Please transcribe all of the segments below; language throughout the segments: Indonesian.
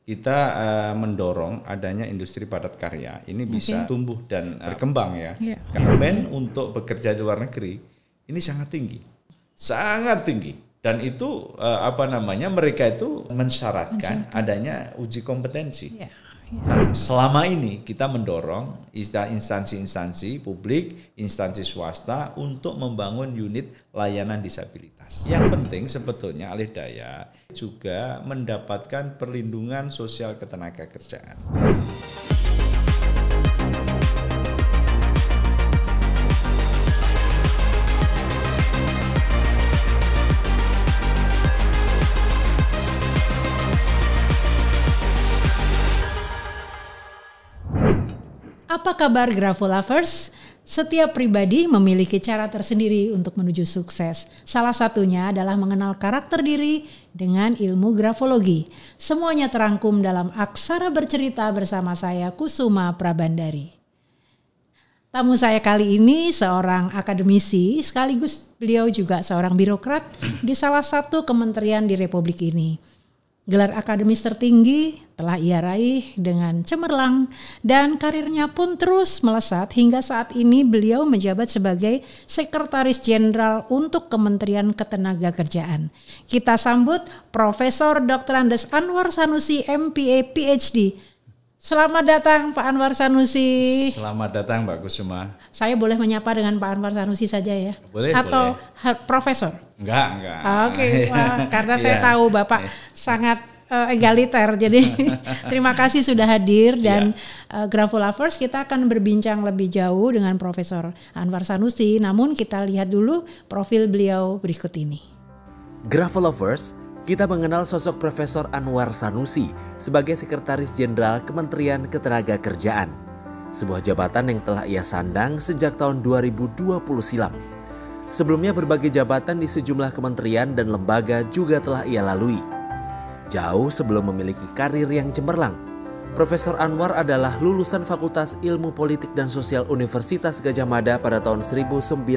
kita mendorong adanya industri padat karya ini bisa tumbuh dan berkembang ya. Karena demand untuk bekerja di luar negeri ini sangat tinggi dan itu mereka itu mensyaratkan adanya uji kompetensi. Nah, selama ini kita mendorong instansi-instansi publik, instansi swasta untuk membangun unit layanan disabilitas. Yang penting sebetulnya alih daya juga mendapatkan perlindungan sosial ketenagakerjaan. Apa kabar Grafolovers? Setiap pribadi memiliki cara tersendiri untuk menuju sukses. Salah satunya adalah mengenal karakter diri dengan ilmu grafologi. Semuanya terangkum dalam Aksara Bercerita bersama saya Kusuma Prabandari. Tamu saya kali ini seorang akademisi, sekaligus beliau juga seorang birokrat di salah satu kementerian di Republik ini. Gelar akademis tertinggi telah ia raih dengan cemerlang dan karirnya pun terus melesat hingga saat ini beliau menjabat sebagai Sekretaris Jenderal untuk Kementerian Ketenagakerjaan. Kita sambut Profesor Dr. Andes Anwar Sanusi MPA PhD. Selamat datang Pak Anwar Sanusi. Selamat datang Mbak Kusuma. Saya boleh menyapa dengan Pak Anwar Sanusi saja ya? Boleh. Atau Profesor? Enggak. Oke, karena saya tahu Bapak sangat egaliter, jadi terima kasih sudah hadir dan Grafolovers kita akan berbincang lebih jauh dengan Profesor Anwar Sanusi. Namun kita lihat dulu profil beliau berikut ini. Grafolovers, kita mengenal sosok Profesor Anwar Sanusi sebagai Sekretaris Jenderal Kementerian Ketenagakerjaan, sebuah jabatan yang telah ia sandang sejak tahun 2020 silam. Sebelumnya berbagai jabatan di sejumlah kementerian dan lembaga juga telah ia lalui. Jauh sebelum memiliki karir yang cemerlang, Profesor Anwar adalah lulusan Fakultas Ilmu Politik dan Sosial Universitas Gadjah Mada pada tahun 1993.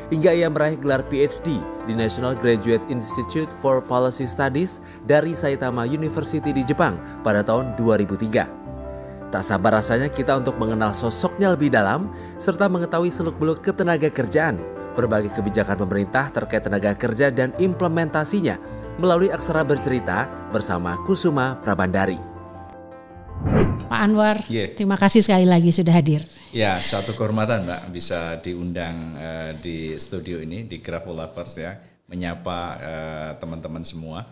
Hingga ia meraih gelar PhD di National Graduate Institute for Policy Studies dari Saitama University di Jepang pada tahun 2003. Tak sabar rasanya kita untuk mengenal sosoknya lebih dalam serta mengetahui seluk-beluk ketenagakerjaan, berbagai kebijakan pemerintah terkait tenaga kerja dan implementasinya melalui Aksara Bercerita bersama Kusuma Prabandari. Pak Anwar, terima kasih sekali lagi sudah hadir. Ya, suatu kehormatan Mbak bisa diundang di studio ini di Grafolovers ya, menyapa teman-teman semua.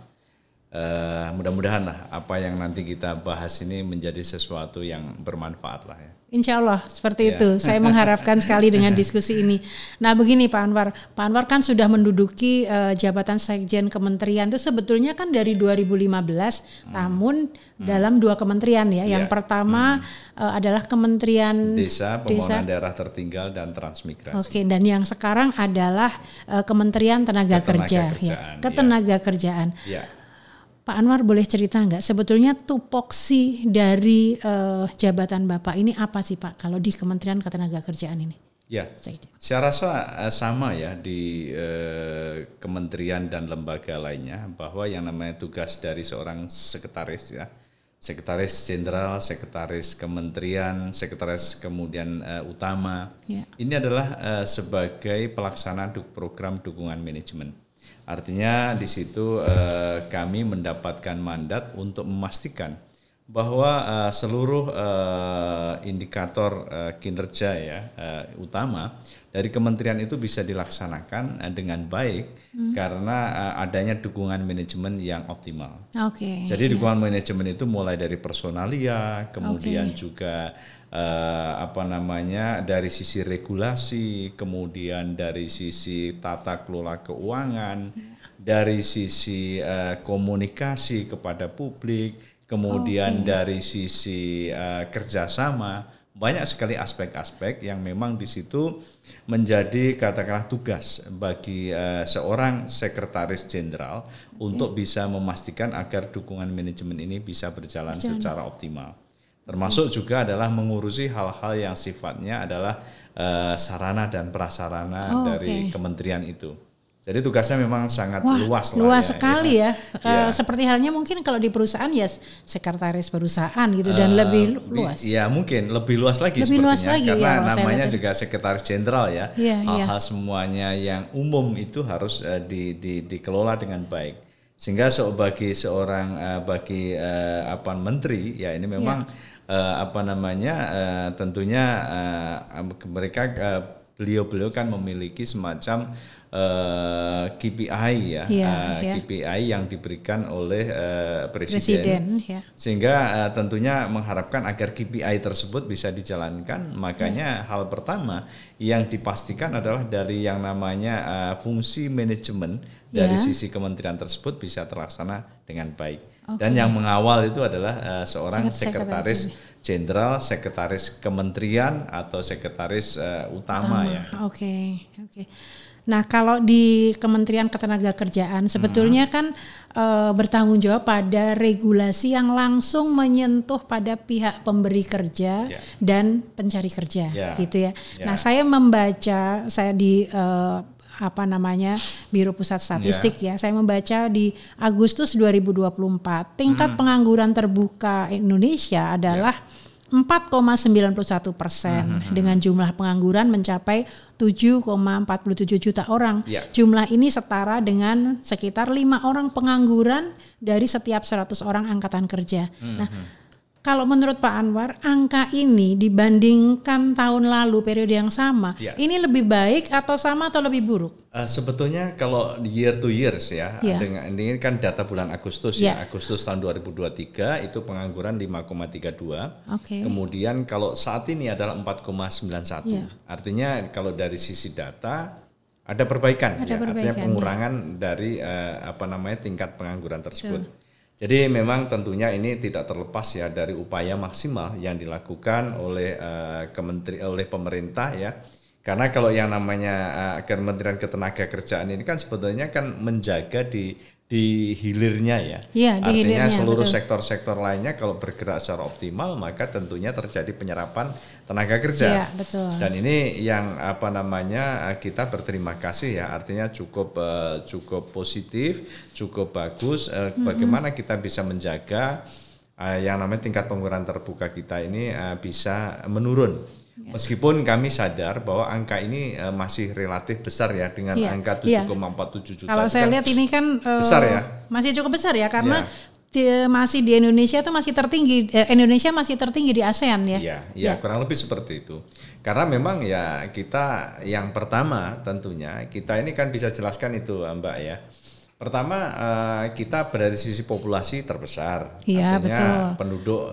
Mudah-mudahan lah apa yang nanti kita bahas ini menjadi sesuatu yang bermanfaat lah ya. Insya Allah seperti itu. Saya mengharapkan sekali dengan diskusi ini. Nah begini Pak Anwar kan sudah menduduki jabatan Sekjen Kementerian itu sebetulnya kan dari 2015 namun dalam 2 kementerian ya. Yang pertama adalah Kementerian Desa, Pembangunan Daerah Tertinggal dan Transmigrasi. Oke, dan yang sekarang adalah Kementerian Tenaga Kerja. Ketenagakerjaan. Ya. Pak Anwar boleh cerita nggak sebetulnya tupoksi dari jabatan Bapak ini apa sih Pak kalau di Kementerian Ketenagakerjaan ini? Ya, saya rasa sama ya di kementerian dan lembaga lainnya bahwa yang namanya tugas dari seorang sekretaris ya, Sekretaris Jenderal, Sekretaris Kementerian, Sekretaris kemudian utama, ini adalah sebagai pelaksana program dukungan manajemen. Artinya di situ kami mendapatkan mandat untuk memastikan bahwa seluruh indikator kinerja ya utama dari kementerian itu bisa dilaksanakan dengan baik karena adanya dukungan manajemen yang optimal. Jadi dukungan manajemen itu mulai dari personalia, kemudian juga dari sisi regulasi, kemudian dari sisi tata kelola keuangan, dari sisi komunikasi kepada publik, kemudian dari sisi kerjasama, banyak sekali aspek-aspek yang memang di situ menjadi katakanlah tugas bagi seorang sekretaris jenderal untuk bisa memastikan agar dukungan manajemen ini bisa berjalan secara optimal. Termasuk juga adalah mengurusi hal-hal yang sifatnya adalah sarana dan prasarana dari kementerian itu. Jadi tugasnya memang sangat Wah, luas lah. Luas sekali ya. Ya. Seperti halnya mungkin kalau di perusahaan ya sekretaris perusahaan gitu dan lebih luas. Ya mungkin lebih luas lagi Lebih sepertinya luas lagi, karena ya, namanya juga sekretaris jenderal ya. Iya, Hal-hal semuanya yang umum itu harus dikelola dengan baik. Sehingga bagi seorang menteri ya ini memang tentunya mereka beliau kan memiliki semacam KPI ya, KPI yang diberikan oleh presiden ya. Sehingga tentunya mengharapkan agar KPI tersebut bisa dijalankan. Makanya hal pertama yang dipastikan adalah dari yang namanya fungsi manajemen dari sisi kementerian tersebut bisa terlaksana dengan baik. Dan yang mengawal itu adalah seorang sekretaris jenderal, sekretaris kementerian atau sekretaris utama ya. Oke. Nah, kalau di Kementerian Ketenagakerjaan sebetulnya kan bertanggung jawab pada regulasi yang langsung menyentuh pada pihak pemberi kerja dan pencari kerja, gitu ya. Nah, saya di Biro Pusat Statistik ya. Saya membaca di Agustus 2024 tingkat pengangguran terbuka Indonesia adalah 4,91% dengan jumlah pengangguran mencapai 7,47 juta orang. Jumlah ini setara dengan sekitar 5 orang pengangguran dari setiap 100 orang angkatan kerja. Nah, kalau menurut Pak Anwar, angka ini dibandingkan tahun lalu periode yang sama, ini lebih baik atau sama atau lebih buruk? Sebetulnya kalau year to years ya, dengan ini kan data bulan Agustus ya, Agustus tahun 2023 itu pengangguran 5,32. Kemudian kalau saat ini adalah 4,91. Artinya kalau dari sisi data ada perbaikan, artinya pengurangan dari tingkat pengangguran tersebut. Jadi memang tentunya ini tidak terlepas ya dari upaya maksimal yang dilakukan oleh oleh pemerintah ya. Karena kalau yang namanya Kementerian Ketenagakerjaan ini kan sebetulnya kan menjaga di hilirnya ya. Artinya seluruh sektor-sektor lainnya kalau bergerak secara optimal maka tentunya terjadi penyerapan tenaga kerja. Dan ini yang kita berterima kasih ya, artinya cukup positif, cukup bagus bagaimana kita bisa menjaga yang namanya tingkat pengangguran terbuka kita ini bisa menurun. Meskipun kami sadar bahwa angka ini masih relatif besar ya dengan angka 7,47 juta. Kalau saya lihat ini kan besar ya. Masih cukup besar ya karena masih di Indonesia itu masih tertinggi. Indonesia masih tertinggi di ASEAN ya. Iya, kurang lebih seperti itu. Karena memang ya kita yang pertama tentunya kita ini kan bisa jelaskan itu Mbak ya. Pertama kita berada di sisi populasi terbesar, artinya penduduk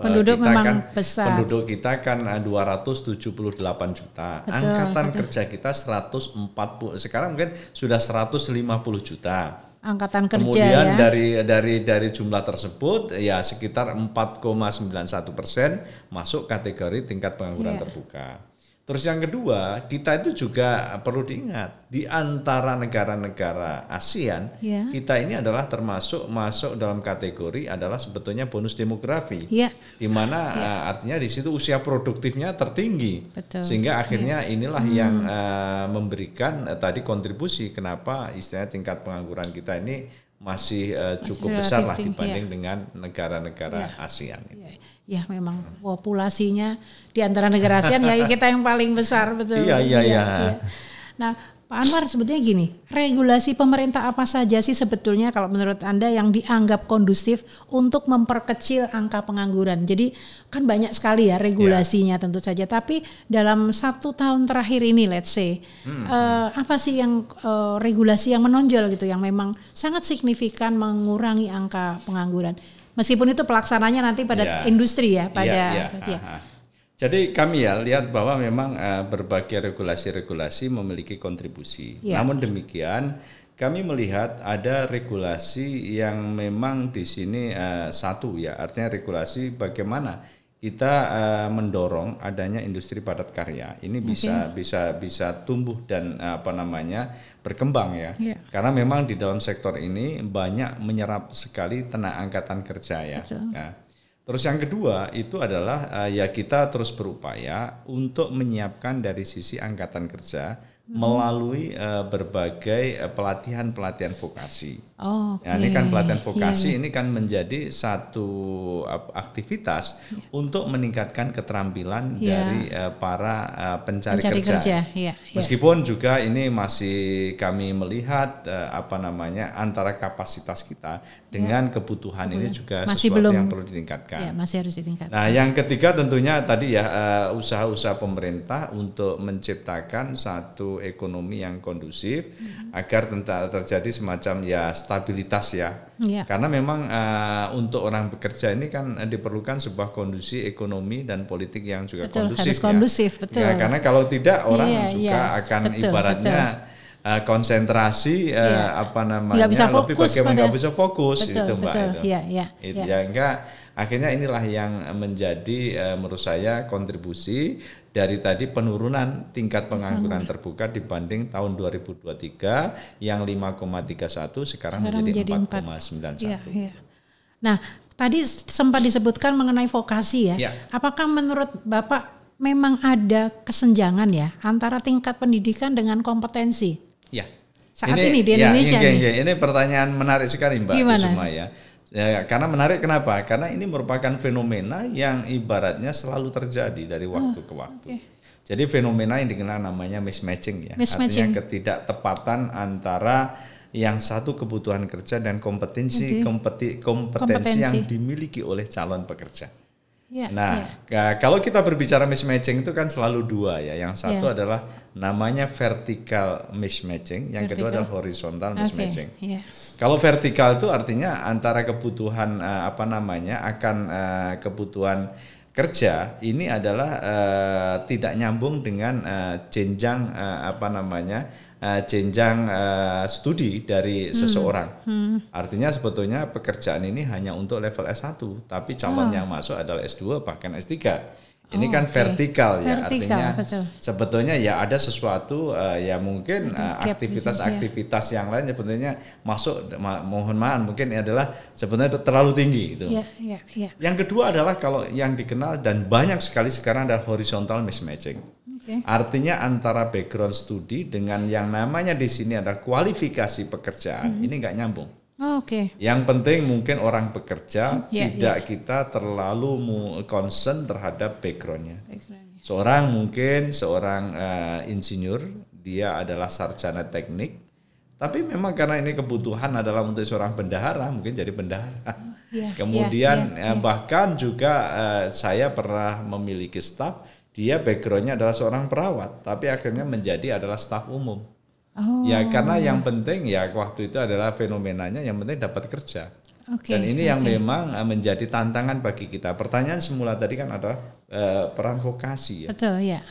kita kan 278 juta, angkatan kerja kita 140, sekarang mungkin sudah 150 juta. Angkatan kerja. Kemudian dari jumlah tersebut ya sekitar 4,91% masuk kategori tingkat pengangguran terbuka. Terus yang kedua, kita itu juga perlu diingat di antara negara-negara ASEAN, kita ini adalah masuk dalam kategori adalah sebetulnya bonus demografi, di mana artinya di situ usia produktifnya tertinggi, sehingga akhirnya inilah yang memberikan tadi kontribusi kenapa istilahnya tingkat pengangguran kita ini masih cukup besar lah dibanding dengan negara-negara ASEAN. Ya memang populasinya di antara negara ASEAN ya kita yang paling besar betul. Iya. Nah Pak Anwar sebetulnya gini, regulasi pemerintah apa saja sih sebetulnya kalau menurut Anda yang dianggap kondusif untuk memperkecil angka pengangguran? Jadi kan banyak sekali ya regulasinya tentu saja, tapi dalam 1 tahun terakhir ini let's say apa sih yang regulasi yang menonjol gitu yang memang sangat signifikan mengurangi angka pengangguran? Meskipun itu pelaksananya nanti pada industri ya, Jadi kami lihat bahwa memang berbagai regulasi-regulasi memiliki kontribusi. Namun demikian kami melihat ada regulasi yang memang di sini artinya regulasi bagaimana kita mendorong adanya industri padat karya. Ini bisa tumbuh dan berkembang ya. Karena memang di dalam sektor ini banyak menyerap sekali tenaga angkatan kerja ya. Terus yang kedua itu adalah kita terus berupaya untuk menyiapkan dari sisi angkatan kerja melalui berbagai pelatihan-pelatihan vokasi. Okay. Ya, ini kan pelatihan vokasi ini kan menjadi satu aktivitas untuk meningkatkan keterampilan dari para pencari kerja. Meskipun juga ini masih kami melihat antara kapasitas kita dengan kebutuhan ini juga masih sesuatu yang perlu ditingkatkan. Masih harus ditingkatkan. Nah, yang ketiga tentunya tadi usaha-usaha pemerintah untuk menciptakan satu ekonomi yang kondusif agar terjadi semacam stabilitas karena memang untuk orang bekerja ini kan diperlukan sebuah kondisi ekonomi dan politik yang juga kondusif. Harus kondusif, betul. Ya, karena kalau tidak orang juga akan ibaratnya konsentrasi nggak bisa lebih fokus bagaimana nggak bisa fokus itu Mbak. Betul. Akhirnya inilah yang menjadi menurut saya kontribusi dari tadi penurunan tingkat pengangguran terbuka dibanding tahun 2023 yang 5,31 sekarang menjadi 4,91. Nah, tadi sempat disebutkan mengenai vokasi ya. Apakah menurut Bapak memang ada kesenjangan ya antara tingkat pendidikan dengan kompetensi? Ya. Saat ini di Indonesia ini pertanyaan menarik sekali Mbak Kusuma ya. Karena menarik kenapa? Karena ini merupakan fenomena yang ibaratnya selalu terjadi dari waktu ke waktu. Jadi fenomena yang dikenal namanya mismatching ya. Artinya ketidaktepatan antara yang satu kebutuhan kerja dan kompetensi yang dimiliki oleh calon pekerja. Kalau kita berbicara mismatching itu kan selalu dua ya. Yang satu adalah namanya vertical mismatching, yang kedua adalah horizontal mismatching. Kalau vertikal itu artinya antara kebutuhan kebutuhan kerja ini adalah tidak nyambung dengan jenjang studi dari seseorang. Artinya sebetulnya pekerjaan ini hanya untuk level S1, tapi calon yang masuk adalah S2 bahkan S3. Ini kan vertikal ya, artinya sebetulnya ya ada sesuatu mungkin aktivitas-aktivitas yang lain sebetulnya masuk, mohon maaf mungkin adalah sebetulnya terlalu tinggi itu. Yang kedua adalah kalau yang dikenal dan banyak sekali sekarang adalah horizontal mismatching. Artinya antara background studi dengan yang namanya di sini ada kualifikasi pekerjaan ini nggak nyambung. Yang penting mungkin orang bekerja tidak kita terlalu concern terhadap backgroundnya. Seorang insinyur, dia adalah sarjana teknik, tapi memang karena ini kebutuhan adalah untuk seorang bendahara, mungkin jadi bendahara. Kemudian bahkan juga saya pernah memiliki staf, dia backgroundnya adalah seorang perawat, tapi akhirnya menjadi adalah staf umum. Karena yang penting waktu itu adalah fenomenanya yang penting dapat kerja. Dan ini yang memang menjadi tantangan bagi kita. Pertanyaan semula tadi kan adalah peran vokasi ya.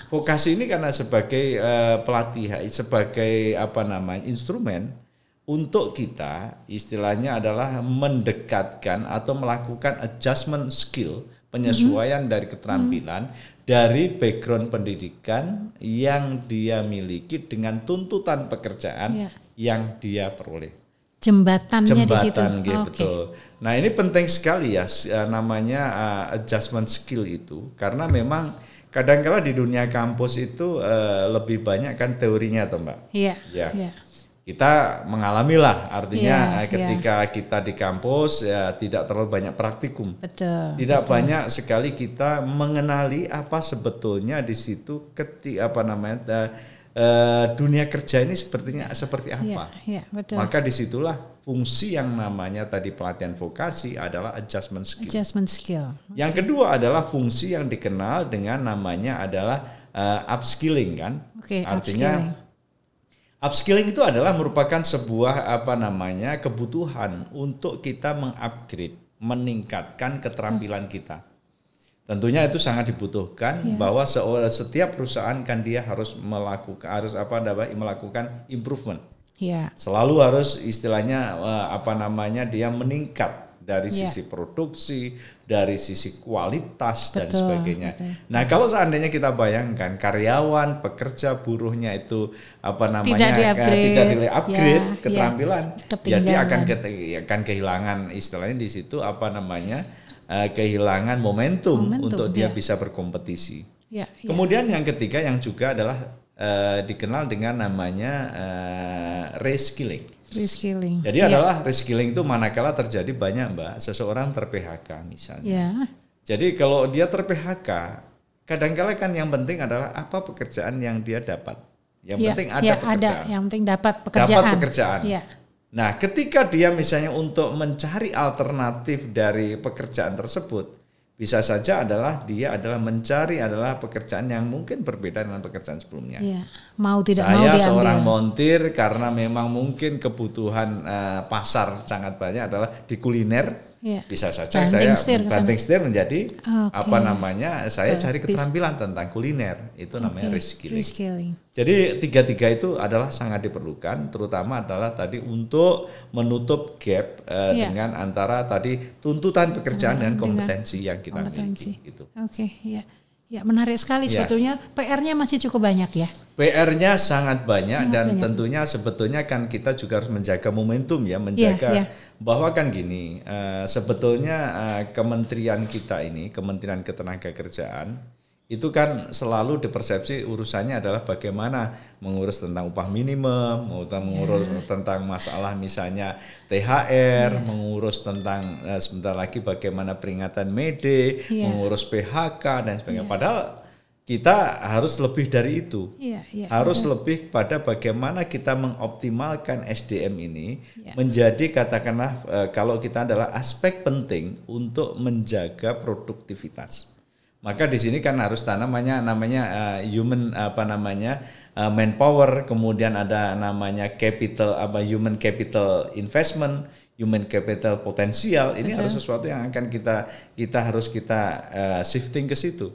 Vokasi ini karena sebagai pelatihan, sebagai instrumen untuk kita istilahnya adalah mendekatkan atau melakukan adjustment skill, penyesuaian dari keterampilan dari background pendidikan yang dia miliki dengan tuntutan pekerjaan yang dia peroleh. Jembatannya di situ. Betul. Nah, ini penting sekali ya namanya adjustment skill itu, karena memang kadang-kala di dunia kampus itu lebih banyak kan teorinya toh Mbak. Kita mengalami lah, artinya ketika kita di kampus tidak terlalu banyak praktikum. Tidak banyak sekali kita mengenali apa sebetulnya di situ dunia kerja ini seperti apa. Maka disitulah fungsi yang namanya tadi pelatihan vokasi adalah adjustment skill. Yang kedua adalah fungsi yang dikenal dengan namanya adalah upskilling kan. Artinya upskilling itu adalah merupakan sebuah kebutuhan untuk kita mengupgrade, meningkatkan keterampilan kita. Tentunya itu sangat dibutuhkan bahwa setiap perusahaan kan dia harus melakukan improvement. Selalu harus istilahnya dia meningkat dari sisi produksi, dari sisi kualitas dan sebagainya. Nah, kalau seandainya kita bayangkan karyawan, pekerja, buruhnya itu tidak di-upgrade keterampilan, jadi akan kehilangan istilahnya di situ kehilangan momentum untuk dia bisa berkompetisi. Kemudian yang ketiga yang juga adalah dikenal dengan namanya reskilling. Reskilling. Jadi adalah reskilling itu manakala terjadi banyak Mbak, seseorang ter-PHK misalnya. Ya. Jadi kalau dia ter-PHK, kadang-kala kan yang penting adalah apa pekerjaan yang dia dapat. Yang penting ada pekerjaan. Yang penting dapat pekerjaan. Dapat pekerjaan. Ya. Nah, ketika dia misalnya untuk mencari alternatif dari pekerjaan tersebut, bisa saja dia adalah mencari pekerjaan yang mungkin berbeda dengan pekerjaan sebelumnya. Ya. Mau tidak Saya mau diambil. seorang montir karena memang mungkin kebutuhan pasar sangat banyak adalah di kuliner. Ya. Bisa saja Banting setir menjadi saya cari keterampilan tentang kuliner, itu namanya reskilling. Jadi tiga-tiga itu adalah sangat diperlukan, terutama adalah tadi untuk menutup gap dengan antara tadi tuntutan pekerjaan dan kompetensi yang kita miliki. Gitu. Oke, ya. Ya, menarik sekali sebetulnya. PR-nya masih cukup banyak ya. PR-nya sangat banyak dan tentunya sebetulnya kan kita juga harus menjaga momentum ya, menjaga bahwa kan gini, sebetulnya kementerian kita ini, Kementerian Ketenagakerjaan itu kan selalu dipersepsi urusannya adalah bagaimana mengurus tentang upah minimum, mengurus tentang masalah misalnya THR, mengurus tentang sebentar lagi bagaimana peringatan May Day, mengurus PHK dan sebagainya. Padahal kita harus lebih dari itu, harus lebih pada bagaimana kita mengoptimalkan SDM ini menjadi katakanlah kalau kita adalah aspek penting untuk menjaga produktivitas. Maka di sini kan harus namanya human manpower, kemudian ada namanya capital human capital investment, human capital potensial. Ini harus sesuatu yang akan kita harus shifting ke situ.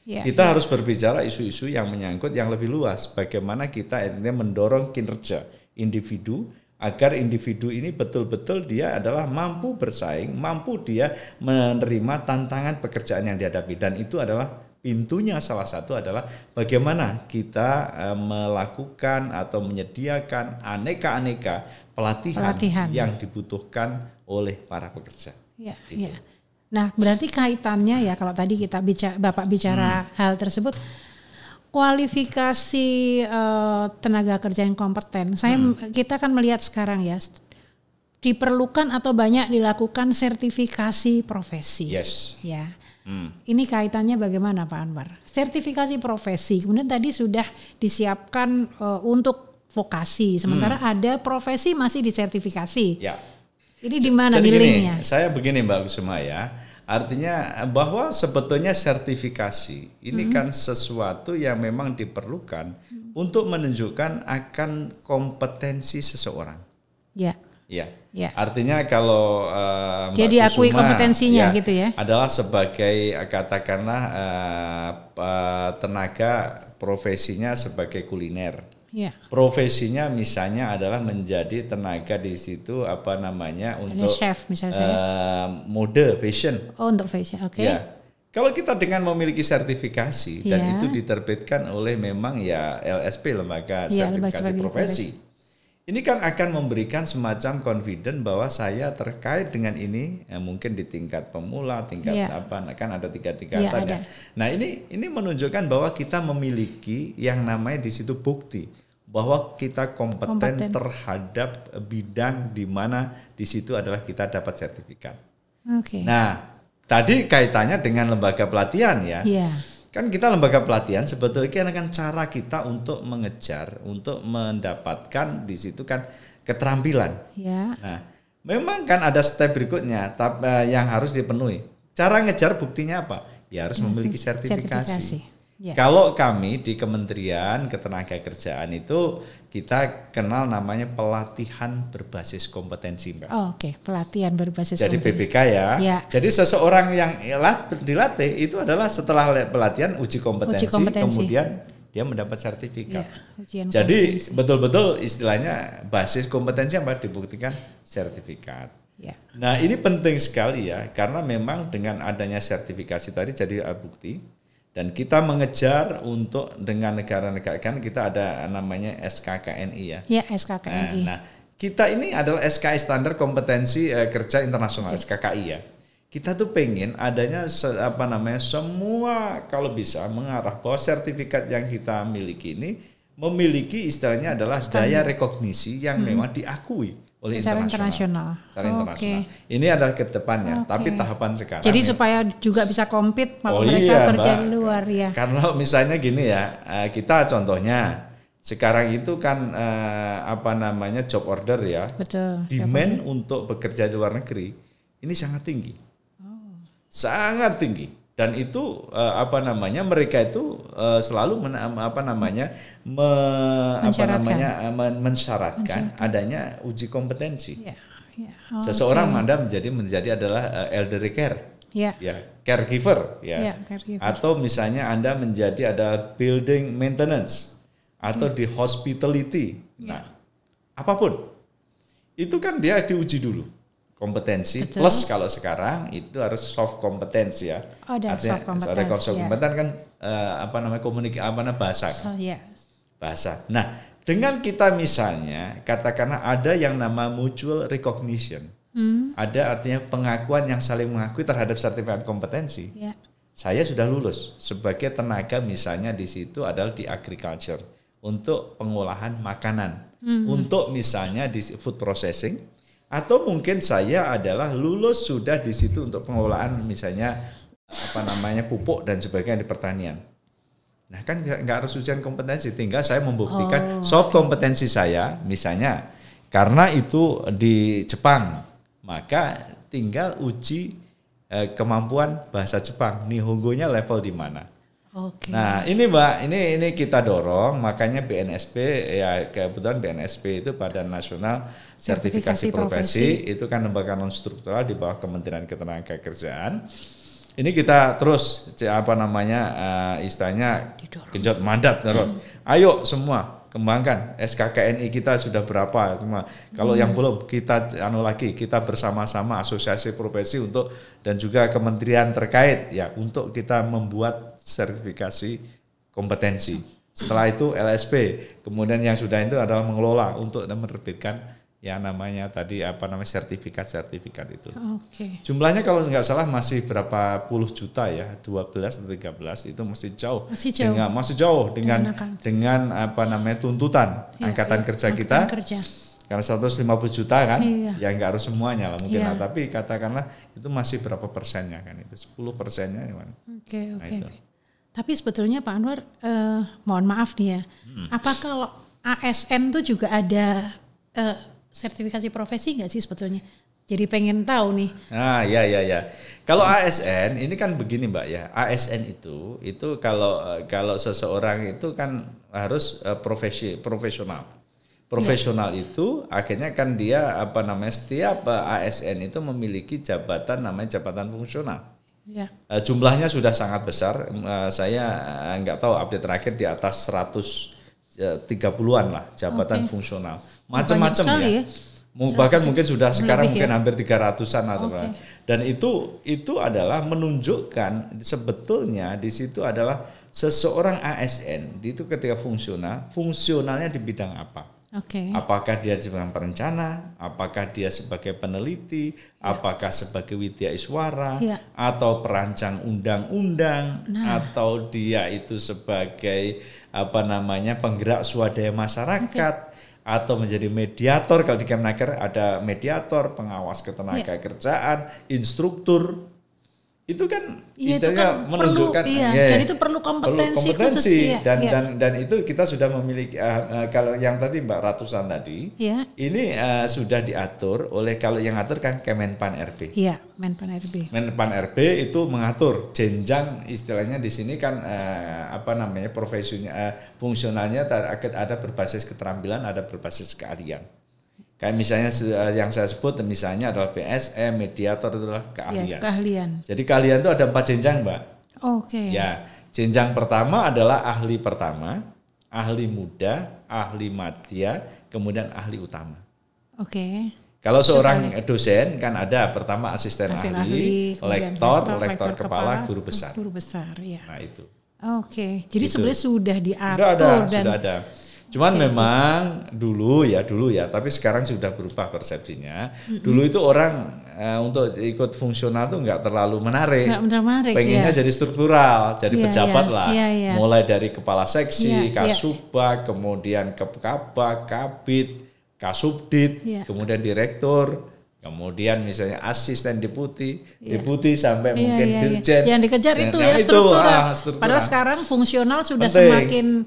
Kita harus berbicara isu-isu yang menyangkut yang lebih luas. Bagaimana kita mendorong kinerja individu agar individu ini betul-betul dia adalah mampu bersaing, mampu dia menerima tantangan pekerjaan yang dihadapi. Dan itu adalah pintunya salah satu adalah bagaimana kita melakukan atau menyediakan aneka-aneka pelatihan yang dibutuhkan oleh para pekerja. Gitu. Nah, berarti kaitannya ya kalau tadi Bapak bicara hal tersebut, kualifikasi tenaga kerja yang kompeten. Kita kan melihat sekarang ya, diperlukan atau banyak dilakukan sertifikasi profesi. Yes. Ya. Ini kaitannya bagaimana Pak Anwar? Sertifikasi profesi, kemudian tadi sudah disiapkan untuk vokasi, sementara ada profesi masih disertifikasi. Ya. Ini di mana di linknya? Saya begini Mbak Kusuma ya. Artinya bahwa sebetulnya sertifikasi ini kan sesuatu yang memang diperlukan untuk menunjukkan akan kompetensi seseorang. Ya. Artinya kalau dia diakui kompetensinya gitu ya. Adalah sebagai katakanlah tenaga profesinya sebagai kuliner. Profesinya misalnya adalah menjadi tenaga di situ untuk chef misalnya mode fashion. Oh, untuk fashion, oke. Ya. Kalau kita dengan memiliki sertifikasi dan itu diterbitkan oleh memang LSP, lembaga sertifikasi profesi. Ini kan akan memberikan semacam confident bahwa saya terkait dengan ini mungkin di tingkat pemula, tingkat kan ada 3 tingkatan ya. Nah, ini menunjukkan bahwa kita memiliki yang namanya di situ bukti bahwa kita kompeten terhadap bidang di mana di situ adalah kita dapat sertifikat. Nah, tadi kaitannya dengan lembaga pelatihan ya. Kan kita lembaga pelatihan sebetulnya kan cara kita untuk mengejar, untuk mendapatkan di situ kan keterampilan. Nah, memang kan ada step berikutnya yang harus dipenuhi. Cara ngejar buktinya apa? Ya harus memiliki sertifikasi. Kalau kami di Kementerian Ketenagakerjaan itu kita kenal namanya pelatihan berbasis kompetensi, Mbak. Pelatihan berbasis jadi kompetensi. PBK ya. Jadi seseorang yang dilatih itu adalah setelah pelatihan uji kompetensi. Kemudian dia mendapat sertifikat. Jadi betul-betul istilahnya basis kompetensi yang dibuktikan sertifikat. Nah, ini penting sekali ya, karena memang dengan adanya sertifikasi tadi jadi bukti. Dan kita mengejar untuk dengan negara-negara, kan kita ada namanya SKKNI ya. SKKNI. Nah, kita ini adalah SKI Standar Kompetensi Kerja Internasional, SKKI ya. Kita tuh pengen adanya semua kalau bisa mengarah bahwa sertifikat yang kita miliki ini memiliki istilahnya adalah daya rekognisi yang memang diakui oleh secara internasional. Secara internasional. Ini adalah ke depannya, tapi tahapan sekarang. Jadi supaya juga bisa compete kalau mereka kerja di luar ya. Karena misalnya gini ya, kita contohnya sekarang itu kan job order ya. Betul. Demand untuk bekerja di luar negeri ini sangat tinggi. Sangat tinggi. Dan itu mereka itu selalu mensyaratkan adanya uji kompetensi. Ya. Seseorang menjadi adalah elderly care. Ya, caregiver ya. Caregiver. Atau misalnya Anda menjadi ada building maintenance atau di hospitality. Nah, apapun. Itu kan dia diuji dulu. Kompetensi. Betul. Plus kalau sekarang itu harus soft kompetensi ya. Artinya, soft kompetensi kan bahasa. Kan? Bahasa. Nah, dengan kita misalnya katakanlah ada yang nama mutual recognition. Ada artinya pengakuan yang saling mengakui terhadap sertifikat kompetensi. Saya sudah lulus sebagai tenaga misalnya di situ adalah di agriculture untuk pengolahan makanan. Untuk misalnya di food processing. Atau mungkin saya adalah lulus sudah di situ untuk pengolahan misalnya pupuk dan sebagainya di pertanian. Nah kan nggak harus ujian kompetensi, tinggal saya membuktikan soft kompetensi saya misalnya karena itu di Jepang, maka tinggal uji kemampuan bahasa Jepang, Nihongo-nya level di mana. Nah ini Mbak, ini kita dorong, makanya BNSP ya kebetulan BNSP itu Badan Nasional Sertifikasi Profesi itu kan lembaga non struktural di bawah Kementerian Ketenagakerjaan. Ini kita terus istilahnya genjot mandat terus. Ayo semua kembangkan SKKNI kita sudah berapa semua. Kalau yang belum kita kita bersama-sama asosiasi profesi untuk dan juga kementerian terkait ya untuk kita membuat sertifikasi kompetensi. Setelah itu LSP, kemudian yang sudah itu adalah mengelola untuk menerbitkan yang namanya tadi sertifikat itu. Jumlahnya kalau nggak salah masih berapa puluh juta ya, 12 atau 13 itu masih jauh. Masih jauh dengan tuntutan angkatan kerja kita. Karena 150 juta kan, ya nggak harus semuanya lah mungkin, tapi katakanlah itu masih berapa persennya kan itu 10%-nya gimana? Tapi sebetulnya Pak Anwar, mohon maaf nih ya, apakah kalau ASN itu juga ada sertifikasi profesi nggak sih sebetulnya? Jadi pengen tahu nih. Ya. Kalau ASN ini kan begini Mbak ya, ASN itu kalau seseorang itu kan harus profesional. Profesional itu akhirnya kan dia setiap ASN itu memiliki jabatan namanya jabatan fungsional. Jumlahnya sudah sangat besar. Saya nggak tahu update terakhir di atas 130-an lah jabatan fungsional. Macam-macam ya. Bahkan mungkin sudah sekarang mungkin hampir 300-an atau dan itu adalah menunjukkan sebetulnya di situ adalah seseorang ASN itu ketika fungsionalnya di bidang apa? Apakah dia sebagai perencana, apakah dia sebagai peneliti, apakah sebagai widyaiswara, atau perancang undang-undang, atau dia itu sebagai penggerak swadaya masyarakat, atau menjadi mediator. Kalau di Kemenaker ada mediator, pengawas ketenagakerjaan, instruktur. Itu kan istilahnya menunjukkan dan itu perlu kompetensi khusus, dan itu kita sudah memiliki kalau yang tadi Mbak ratusan tadi ini sudah diatur oleh, kalau yang atur kan Kemenpan RB. Menpan RB itu mengatur jenjang, istilahnya di sini kan profesinya fungsionalnya ada berbasis keterampilan, ada berbasis keahlian. Kayak misalnya yang saya sebut misalnya adalah PSM, mediator itu adalah keahlian. Jadi keahlian itu ada 4 jenjang Mbak. Ya, jenjang pertama adalah ahli pertama, ahli muda, ahli madya, kemudian ahli utama. Kalau seorang dosen kan ada pertama asisten ahli, lektor kepala, guru besar. Nah itu. Jadi sebenarnya sudah diatur sudah ada. Cuman memang dulu ya, tapi sekarang sudah berubah persepsinya. Dulu itu orang untuk ikut fungsional tuh nggak terlalu menarik. Pengennya jadi struktural, jadi pejabat lah. Mulai dari kepala seksi, kasubag, kemudian kabag, kabid, kasubdit, kemudian direktur, kemudian misalnya asisten deputi sampai mungkin dirjen. Yang dikejar itu ya struktural. Padahal sekarang fungsional sudah semakin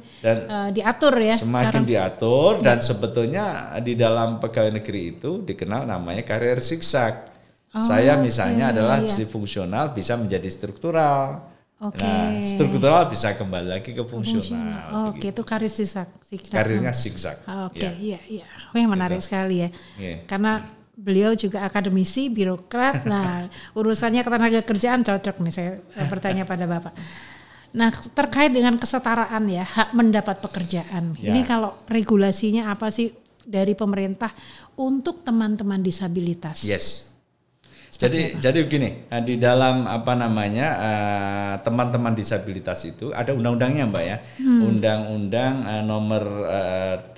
diatur ya. Semakin diatur dan sebetulnya di dalam pegawai negeri itu dikenal namanya karir zigzag. Saya misalnya adalah si fungsional bisa menjadi struktural. Nah, struktural bisa kembali lagi ke fungsional. Itu karir zigzag. Karirnya zigzag. Iya. Menarik sekali ya. Karena beliau juga akademisi, birokrat. Nah, urusannya ketenaga kerjaan cocok nih saya bertanya pada Bapak. Nah, terkait dengan kesetaraan ya, hak mendapat pekerjaan. Ini kalau regulasinya apa sih dari pemerintah untuk teman-teman disabilitas? Yes. Jadi begini, di dalam teman-teman disabilitas itu ada undang-undangnya Mbak ya. Undang-undang nomor 8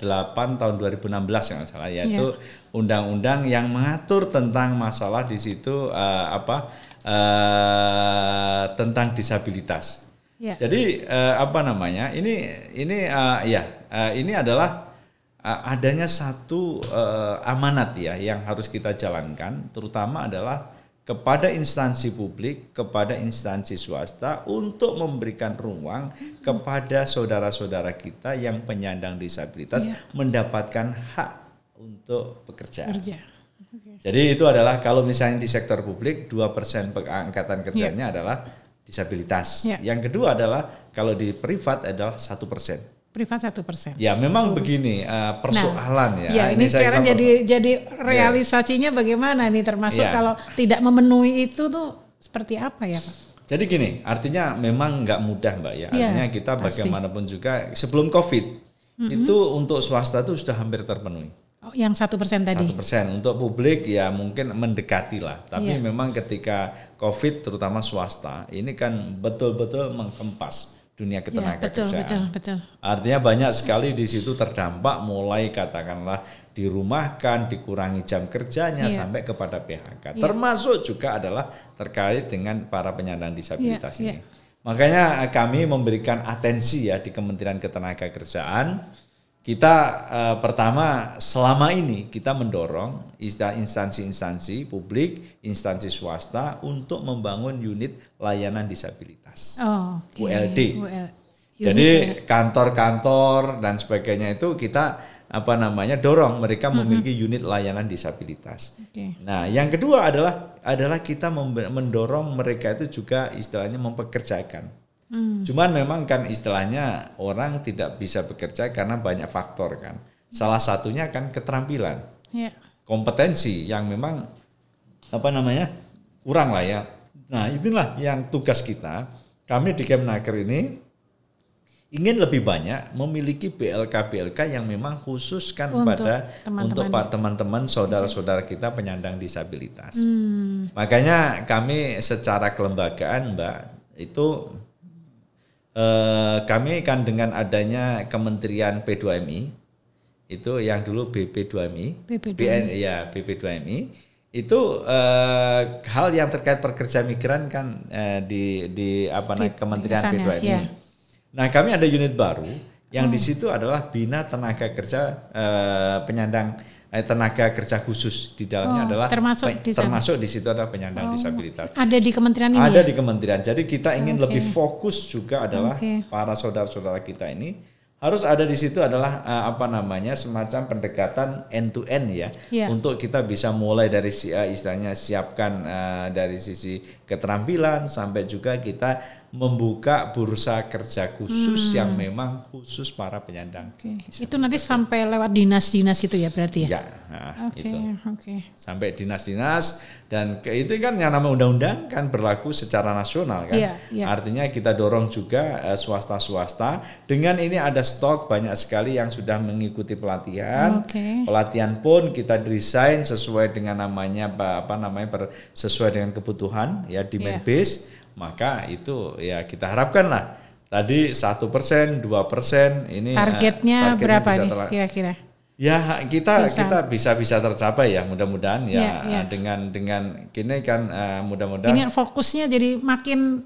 tahun 2016 yang salah, yaitu undang-undang yang mengatur tentang masalah di situ tentang disabilitas. Jadi ini adalah adanya satu amanat ya yang harus kita jalankan, terutama adalah kepada instansi publik, kepada instansi swasta untuk memberikan ruang kepada saudara-saudara kita yang penyandang disabilitas mendapatkan hak untuk pekerjaan. Jadi itu adalah kalau misalnya di sektor publik 2% angkatan kerjanya adalah disabilitas. Yang kedua adalah kalau di privat adalah 1%. Privat 1%. Ya memang begini persoalan ini sekarang jadi realisasinya bagaimana nih termasuk kalau tidak memenuhi itu tuh seperti apa ya Pak? Jadi gini, artinya memang nggak mudah Mbak ya. Artinya kita bagaimanapun juga sebelum COVID itu untuk swasta itu sudah hampir terpenuhi. Yang 1% tadi. 1% untuk publik ya mungkin mendekati lah. Tapi memang ketika COVID terutama swasta ini kan betul-betul menghempas dunia ketenaga kerjaan. Betul. Artinya banyak sekali di situ terdampak mulai katakanlah dirumahkan, dikurangi jam kerjanya sampai kepada PHK. Termasuk juga adalah terkait dengan para penyandang disabilitas ini. Makanya kami memberikan atensi ya di Kementerian Ketenagakerjaan. Kita pertama selama ini kita mendorong instansi-instansi publik, instansi swasta untuk membangun unit layanan disabilitas, ULD. Jadi kantor-kantor dan sebagainya itu kita dorong mereka memiliki unit layanan disabilitas. Nah, yang kedua adalah kita mendorong mereka itu juga istilahnya mempekerjakan. Cuman memang kan istilahnya orang tidak bisa bekerja karena banyak faktor kan. Salah satunya kan keterampilan, kompetensi yang memang kurang lah ya. Nah itulah yang tugas kita. Kami di Kemnaker ini ingin lebih banyak memiliki BLK yang memang khususkan untuk teman-teman saudara-saudara kita penyandang disabilitas. Makanya kami secara kelembagaan Mbak itu kami kan dengan adanya Kementerian P2MI itu yang dulu BP2MI, BP2MI itu hal yang terkait pekerja migran kan di Kementerian P2MI. Nah kami ada unit baru yang di situ adalah bina tenaga kerja penyandang tenaga kerja khusus di dalamnya adalah termasuk di situ adalah penyandang disabilitas. Ada di kementerian ini. Ada di kementerian. Jadi kita ingin lebih fokus juga adalah para saudara-saudara kita ini harus ada di situ adalah semacam pendekatan end to end ya. Untuk kita bisa mulai dari istilahnya siapkan dari sisi keterampilan sampai juga kita membuka bursa kerja khusus yang memang khusus para penyandang. Itu nanti sampai lewat dinas-dinas itu ya berarti ya? Sampai dinas-dinas dan itu kan yang namanya undang-undang kan berlaku secara nasional kan. Artinya kita dorong juga swasta-swasta. Dengan ini ada stok banyak sekali yang sudah mengikuti pelatihan. Pelatihan pun kita desain sesuai dengan sesuai dengan kebutuhan ya demand base. Maka itu ya kita harapkan lah tadi 1%, 2% ini targetnya berapa nih kira-kira? Ya kita bisa tercapai ya mudah-mudahan ya, ya. dengan gini kan mudah-mudahan. Ini fokusnya jadi makin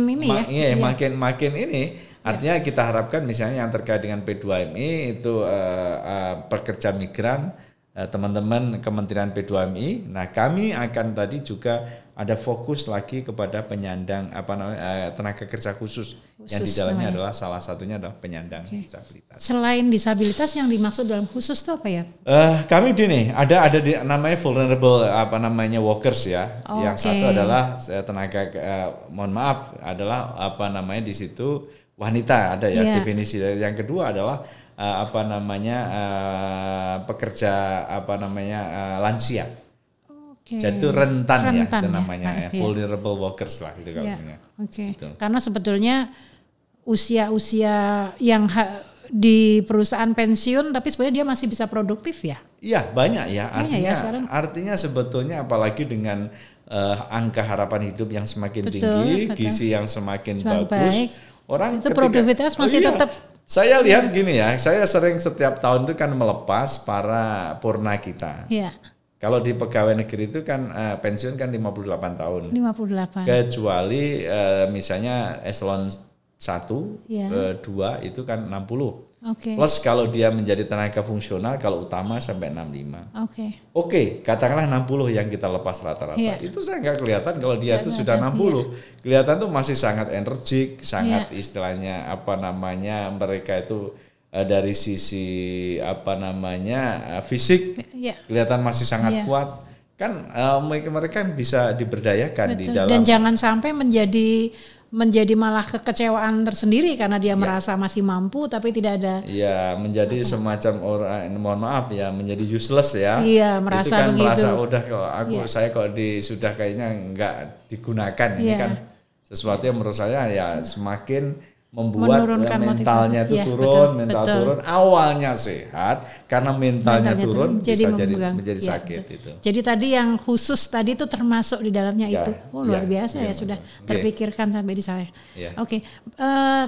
ini ya. Iya, makin ini. Artinya kita harapkan misalnya yang terkait dengan P2MI itu pekerja migran, teman-teman Kementerian P2MI. Nah, kami akan tadi juga ada fokus lagi kepada penyandang tenaga kerja khusus yang di dalamnya adalah salah satunya adalah penyandang disabilitas. Selain disabilitas yang dimaksud dalam khusus itu apa ya? Kami gini, ada namanya vulnerable workers ya. Yang satu adalah tenaga adalah di situ wanita ada ya definisi. Yang kedua adalah pekerja lansia. Jadi itu rentan ya itu namanya vulnerable workers lah gitu kalau Karena sebetulnya usia yang di perusahaan pensiun tapi sebenarnya dia masih bisa produktif ya? Iya banyak ya artinya sebetulnya apalagi dengan angka harapan hidup yang semakin tinggi, gizi yang semakin bagus, orang itu produktivitas masih tetap. Saya lihat gini ya, saya sering setiap tahun itu kan melepas para purna kita. Iya. Kalau di pegawai negeri itu kan pensiun kan 58 tahun. 58. Kecuali misalnya eselon 1, 2 itu kan 60. Plus kalau dia menjadi tenaga fungsional kalau utama sampai 65. Oke, katakanlah 60 yang kita lepas rata-rata. Itu saya nggak kelihatan kalau dia itu sudah 60. Kelihatan tuh masih sangat energik, sangat istilahnya mereka itu dari sisi fisik kelihatan masih sangat kuat kan, mereka bisa diberdayakan. Betul. Di dalam. Dan jangan sampai menjadi malah kekecewaan tersendiri karena dia merasa masih mampu tapi tidak ada. Iya, menjadi semacam orang menjadi useless ya. Iya, merasa itu kan begitu. Merasa saya sudah kayaknya nggak digunakan. Ini kan sesuatu yang menurut saya ya semakin membuat mentalnya itu turun, turun. Awalnya sehat, karena mentalnya turun bisa menjadi sakit. Itu. Jadi tadi yang khusus tadi itu termasuk di dalamnya itu. Luar biasa ya sudah terpikirkan sampai di saya.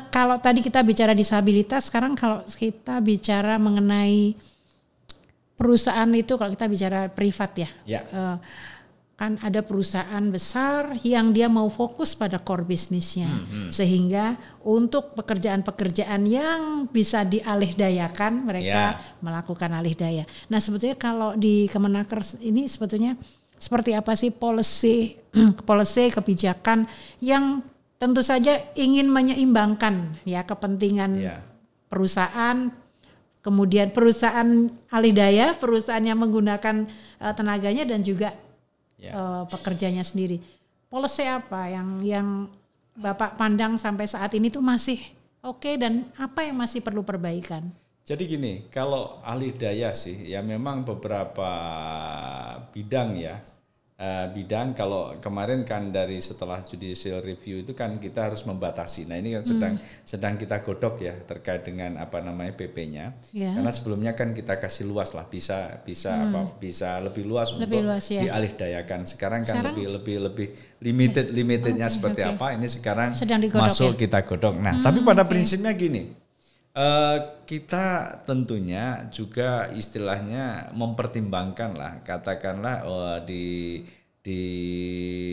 Kalau tadi kita bicara disabilitas, sekarang kalau kita bicara mengenai perusahaan itu, kalau kita bicara privat ya. Kan ada perusahaan besar yang dia mau fokus pada core bisnisnya, sehingga untuk pekerjaan-pekerjaan yang bisa dialihdayakan mereka melakukan alih daya. Nah sebetulnya kalau di Kemenaker ini sebetulnya seperti apa sih policy kebijakan yang tentu saja ingin menyeimbangkan ya kepentingan perusahaan, kemudian perusahaan alih daya, perusahaan yang menggunakan tenaganya dan juga pekerjanya sendiri. Policy apa yang Bapak pandang sampai saat ini tuh masih oke dan apa yang masih perlu perbaikan? Jadi gini, kalau alih daya sih ya memang beberapa bidang kalau kemarin kan dari setelah judicial review itu kan kita harus membatasi. Nah ini kan sedang kita godok ya terkait dengan PP-nya. Karena sebelumnya kan kita kasih luas lah, bisa lebih luas untuk dialihdayakan. Sekarang kan lebih limitednya seperti apa? Ini sekarang masuk kita godok. Nah, tapi pada prinsipnya gini. Kita tentunya juga istilahnya mempertimbangkan lah, katakanlah di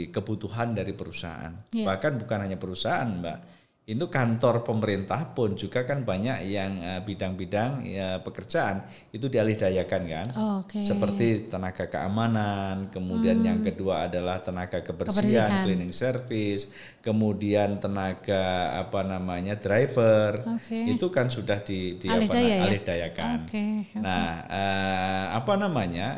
kebutuhan dari perusahaan. Bahkan bukan hanya perusahaan, Mbak. Itu kantor pemerintah pun juga kan banyak yang bidang-bidang pekerjaan itu dialihdayakan kan. Seperti tenaga keamanan, kemudian yang kedua adalah tenaga kebersihan. Cleaning service, kemudian tenaga driver. Itu kan sudah dialihdayakan. Nah,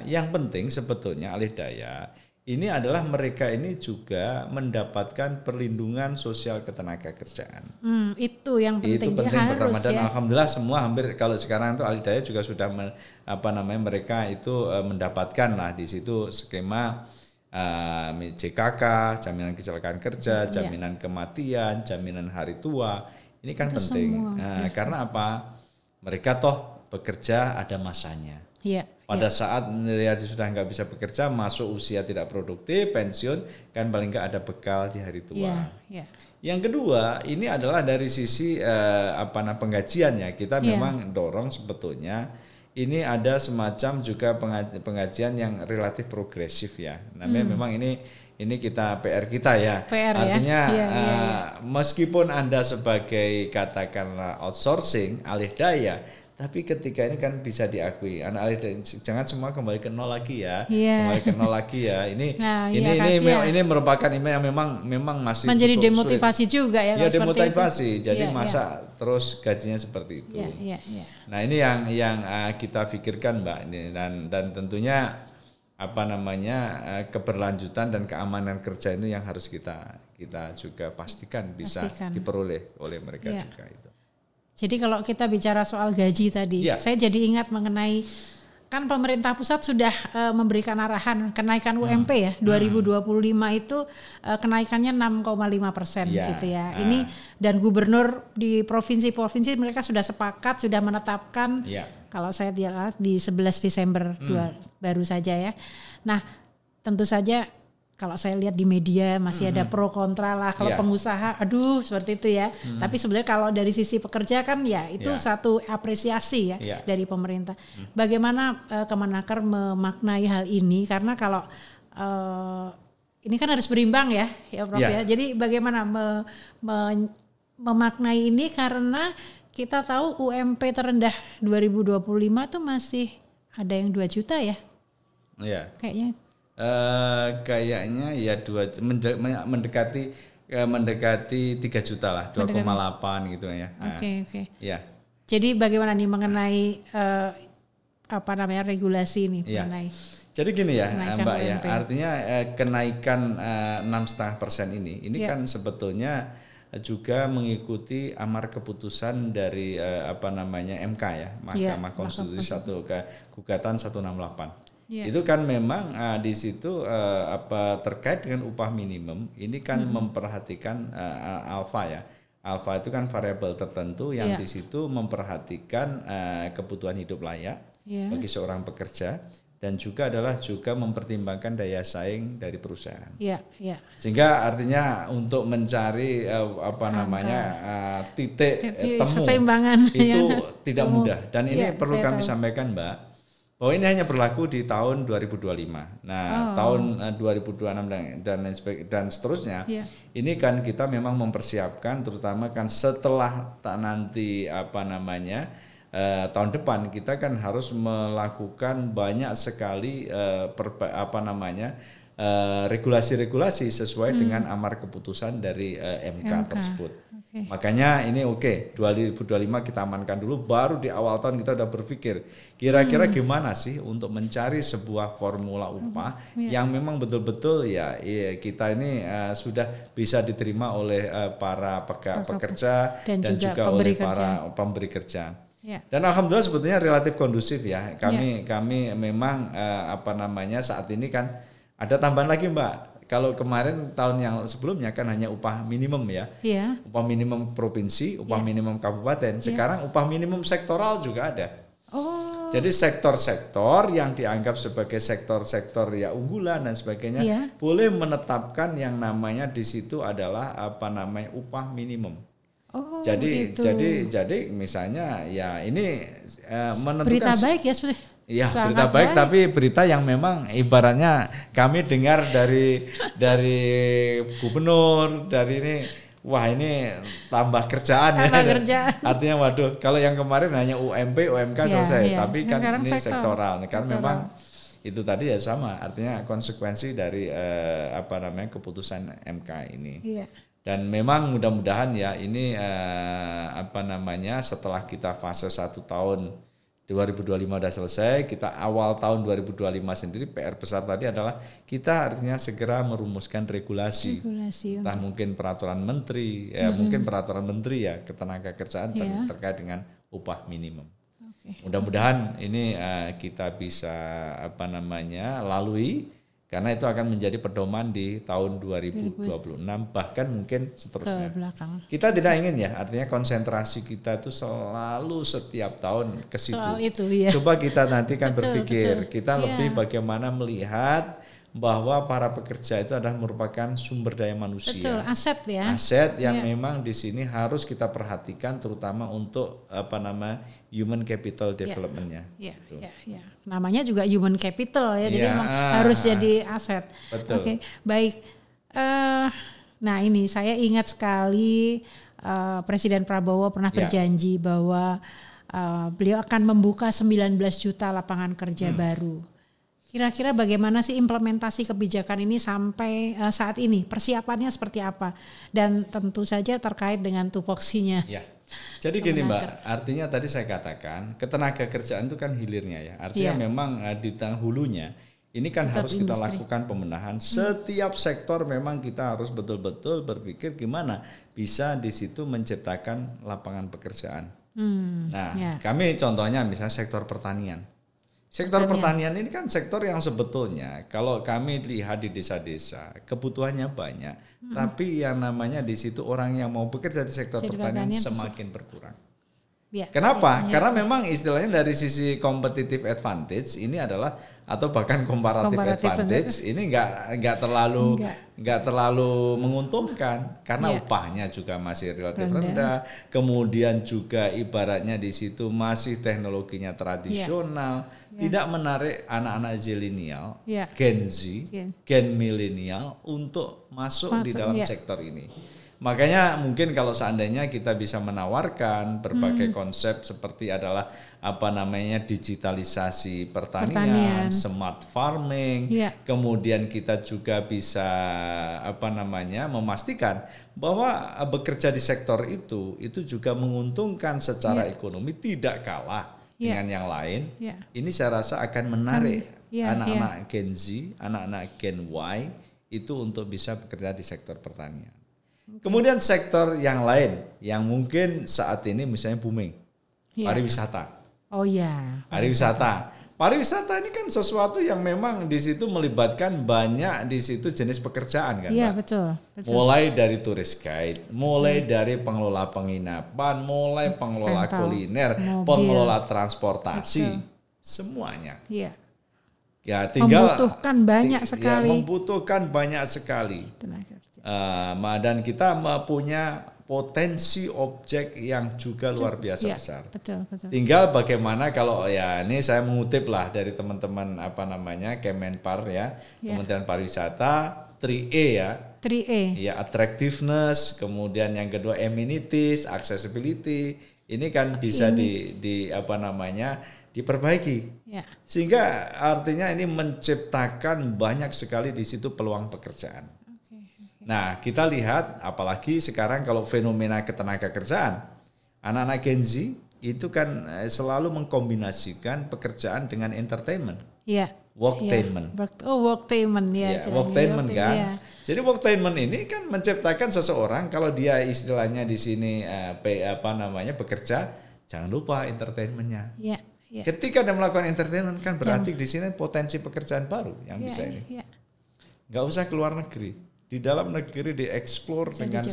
yang penting sebetulnya alih daya ini adalah mereka ini juga mendapatkan perlindungan sosial ketenaga kerjaan. Itu yang penting. Itu penting pertama dan alhamdulillah semua hampir kalau sekarang itu alih daya juga sudah mereka itu mendapatkan lah di situ skema JKK, jaminan kecelakaan kerja, jaminan kematian, jaminan hari tua. Ini kan itu penting. Karena apa? Mereka toh bekerja ada masanya. Pada saat dia sudah nggak bisa bekerja, masuk usia tidak produktif, pensiun, kan paling nggak ada bekal di hari tua. Yang kedua, ini adalah dari sisi penggajian ya. Kita memang dorong sebetulnya ini ada semacam juga pengajian yang relatif progresif ya. Namanya memang ini kita PR kita ya. PR artinya ya? meskipun Anda sebagai katakanlah outsourcing alih daya, tapi ketika ini kan bisa diakui anak alih daya, jangan semua kembali ke nol lagi ya. Kembali ke nol lagi ya. Ini merupakan email yang memang masih menjadi demotivasi sulit juga ya. Ya demotivasi. Jadi masa terus gajinya seperti itu. Nah ini yang kita pikirkan Mbak, ini dan tentunya keberlanjutan dan keamanan kerja itu yang harus kita juga pastikan bisa diperoleh oleh mereka juga itu. Jadi kalau kita bicara soal gaji tadi, saya jadi ingat mengenai kan pemerintah pusat sudah memberikan arahan kenaikan UMP ya 2025 itu kenaikannya 6,5% gitu ya. Ini dan gubernur di provinsi-provinsi mereka sudah sepakat, sudah menetapkan. Kalau saya lihat di 11 Desember baru saja ya. Nah tentu saja kalau saya lihat di media masih ada pro kontra lah. Kalau pengusaha, aduh seperti itu ya. Tapi sebenarnya kalau dari sisi pekerja kan ya itu satu apresiasi ya dari pemerintah. Bagaimana Kemenaker memaknai hal ini? Karena kalau ini kan harus berimbang ya Prof ya. Jadi bagaimana memaknai ini karena kita tahu UMP terendah 2025 tuh masih ada yang 2 juta ya. Iya. Kayaknya. Kayaknya ya mendekati 3 juta lah, 2,8 gitu ya. Oke. Ya. Jadi bagaimana nih mengenai regulasi ini mengenai. Jadi gini ya Mbak ya, artinya kenaikan 6,5% ini kan sebetulnya juga mengikuti amar keputusan dari MK ya, Mahkamah Konstitusi gugatan 168. Itu kan memang di situ terkait dengan upah minimum ini kan memperhatikan alfa ya. Alfa itu kan variabel tertentu yang di situ memperhatikan kebutuhan hidup layak bagi seorang pekerja dan juga mempertimbangkan daya saing dari perusahaan. Sehingga artinya untuk mencari titik temu keseimbangan itu tidak mudah dan ini perlu kami sampaikan Mbak. Bahwa ini hanya berlaku di tahun 2025. Nah, tahun 2026 dan seterusnya. Ini kan kita memang mempersiapkan terutama kan setelah nanti tahun depan kita kan harus melakukan banyak sekali regulasi-regulasi sesuai dengan amar keputusan dari MK tersebut. Makanya ini 2025 kita amankan dulu, baru di awal tahun kita udah berpikir kira-kira gimana sih untuk mencari sebuah formula upah yang memang betul-betul kita ini sudah bisa diterima oleh para pekerja dan juga oleh para pemberi kerja. Dan alhamdulillah sebetulnya relatif kondusif ya. Kami memang saat ini kan ada tambahan lagi Mbak. Kalau kemarin tahun yang sebelumnya kan hanya upah minimum ya. Upah minimum provinsi, upah minimum kabupaten. Sekarang upah minimum sektoral juga ada. Jadi sektor-sektor yang dianggap sebagai sektor-sektor ya unggulan dan sebagainya boleh menetapkan yang namanya di situ adalah upah minimum. Jadi misalnya ya ini menentukan berita baik ya seperti. Iya, berita baik tapi berita yang memang ibaratnya kami dengar dari gubernur, dari ini ini tambah kerjaan ya. Artinya waduh, kalau yang kemarin hanya UMP, UMK selesai, tapi kan ini sektoral. Kan memang itu tadi ya sama, artinya konsekuensi dari keputusan MK ini. Dan memang mudah-mudahan ya ini setelah kita fase 1 tahun 2025 sudah selesai, kita awal tahun 2025 sendiri PR besar tadi adalah kita artinya segera merumuskan regulasi entah mungkin peraturan menteri, mungkin peraturan menteri ya ketenagakerjaan terkait dengan upah minimum. Mudah-mudahan ini kita bisa lalui karena itu akan menjadi pedoman di tahun 2026 bahkan mungkin seterusnya. Kita tidak ingin ya, artinya konsentrasi kita itu selalu setiap tahun ke situ. Soal itu, Coba kita nanti kan berpikir kita lebih bagaimana melihat bahwa para pekerja itu adalah merupakan sumber daya manusia. Betul, aset ya. Aset yang memang di sini harus kita perhatikan, terutama untuk human capital development-nya. Ya. Namanya juga human capital ya, jadi memang harus jadi aset. Betul. Oke, baik. Nah ini saya ingat sekali Presiden Prabowo pernah berjanji bahwa beliau akan membuka 19 juta lapangan kerja baru. Kira-kira bagaimana sih implementasi kebijakan ini sampai saat ini? Persiapannya seperti apa? Dan tentu saja terkait dengan tupoksinya. Ya. Jadi gini Mbak, artinya tadi saya katakan ketenaga kerjaan itu kan hilirnya ya. Artinya memang di hulunya ini kan harus kita lakukan pembenahan. Setiap sektor memang kita harus betul-betul berpikir gimana bisa di situ menciptakan lapangan pekerjaan. Kami contohnya misalnya sektor pertanian. Sektor pertanian ini kan sektor yang sebetulnya kalau kami lihat di desa-desa kebutuhannya banyak, tapi yang namanya di situ orang yang mau bekerja di sektor pertanian semakin berkurang. Kenapa? Karena memang istilahnya dari sisi competitive advantage ini adalah atau bahkan comparative advantage ini nggak terlalu menguntungkan karena upahnya juga masih relatif rendah, kemudian juga ibaratnya di situ masih teknologinya tradisional, tidak menarik anak-anak zilenial, Gen Z, Gen milenial untuk masuk di dalam sektor ini. Makanya mungkin kalau seandainya kita bisa menawarkan berbagai konsep seperti adalah digitalisasi pertanian, smart farming, kemudian kita juga bisa memastikan bahwa bekerja di sektor itu juga menguntungkan secara ekonomi tidak kalah dengan yang lain. Ini saya rasa akan menarik anak-anak Gen Z, anak-anak Gen Y itu untuk bisa bekerja di sektor pertanian. Kemudian sektor yang lain yang mungkin saat ini misalnya booming, pariwisata. Pariwisata ini kan sesuatu yang memang di situ melibatkan banyak di situ jenis pekerjaan kan, Iya, Pak? betul. Mulai dari turis guide, mulai dari pengelola penginapan, mulai pengelola kuliner, pengelola transportasi, semuanya. Iya. Ya, tinggal membutuhkan banyak sekali. Membutuhkan banyak sekali. Dan kita punya potensi objek yang juga luar biasa besar. Betul. Tinggal bagaimana kalau ini saya mengutip lah dari teman-teman Kemenpar Kementerian Pariwisata 3E ya. 3E. Ya, attractiveness, kemudian yang kedua amenities, accessibility. Ini kan bisa diperbaiki. Sehingga artinya ini menciptakan banyak sekali di situ peluang pekerjaan. Nah, kita lihat apalagi sekarang kalau fenomena ketenaga kerjaan, anak-anak Gen Z itu kan selalu mengkombinasikan pekerjaan dengan entertainment. Worktainment. Worktainment Worktainment kan. Jadi worktainment ini kan menciptakan seseorang kalau dia istilahnya di sini bekerja, jangan lupa entertainmentnya. Ketika dia melakukan entertainment kan berarti di sini potensi pekerjaan baru yang bisa ini. Nggak usah keluar negeri. Di dalam negeri dieksplor dengan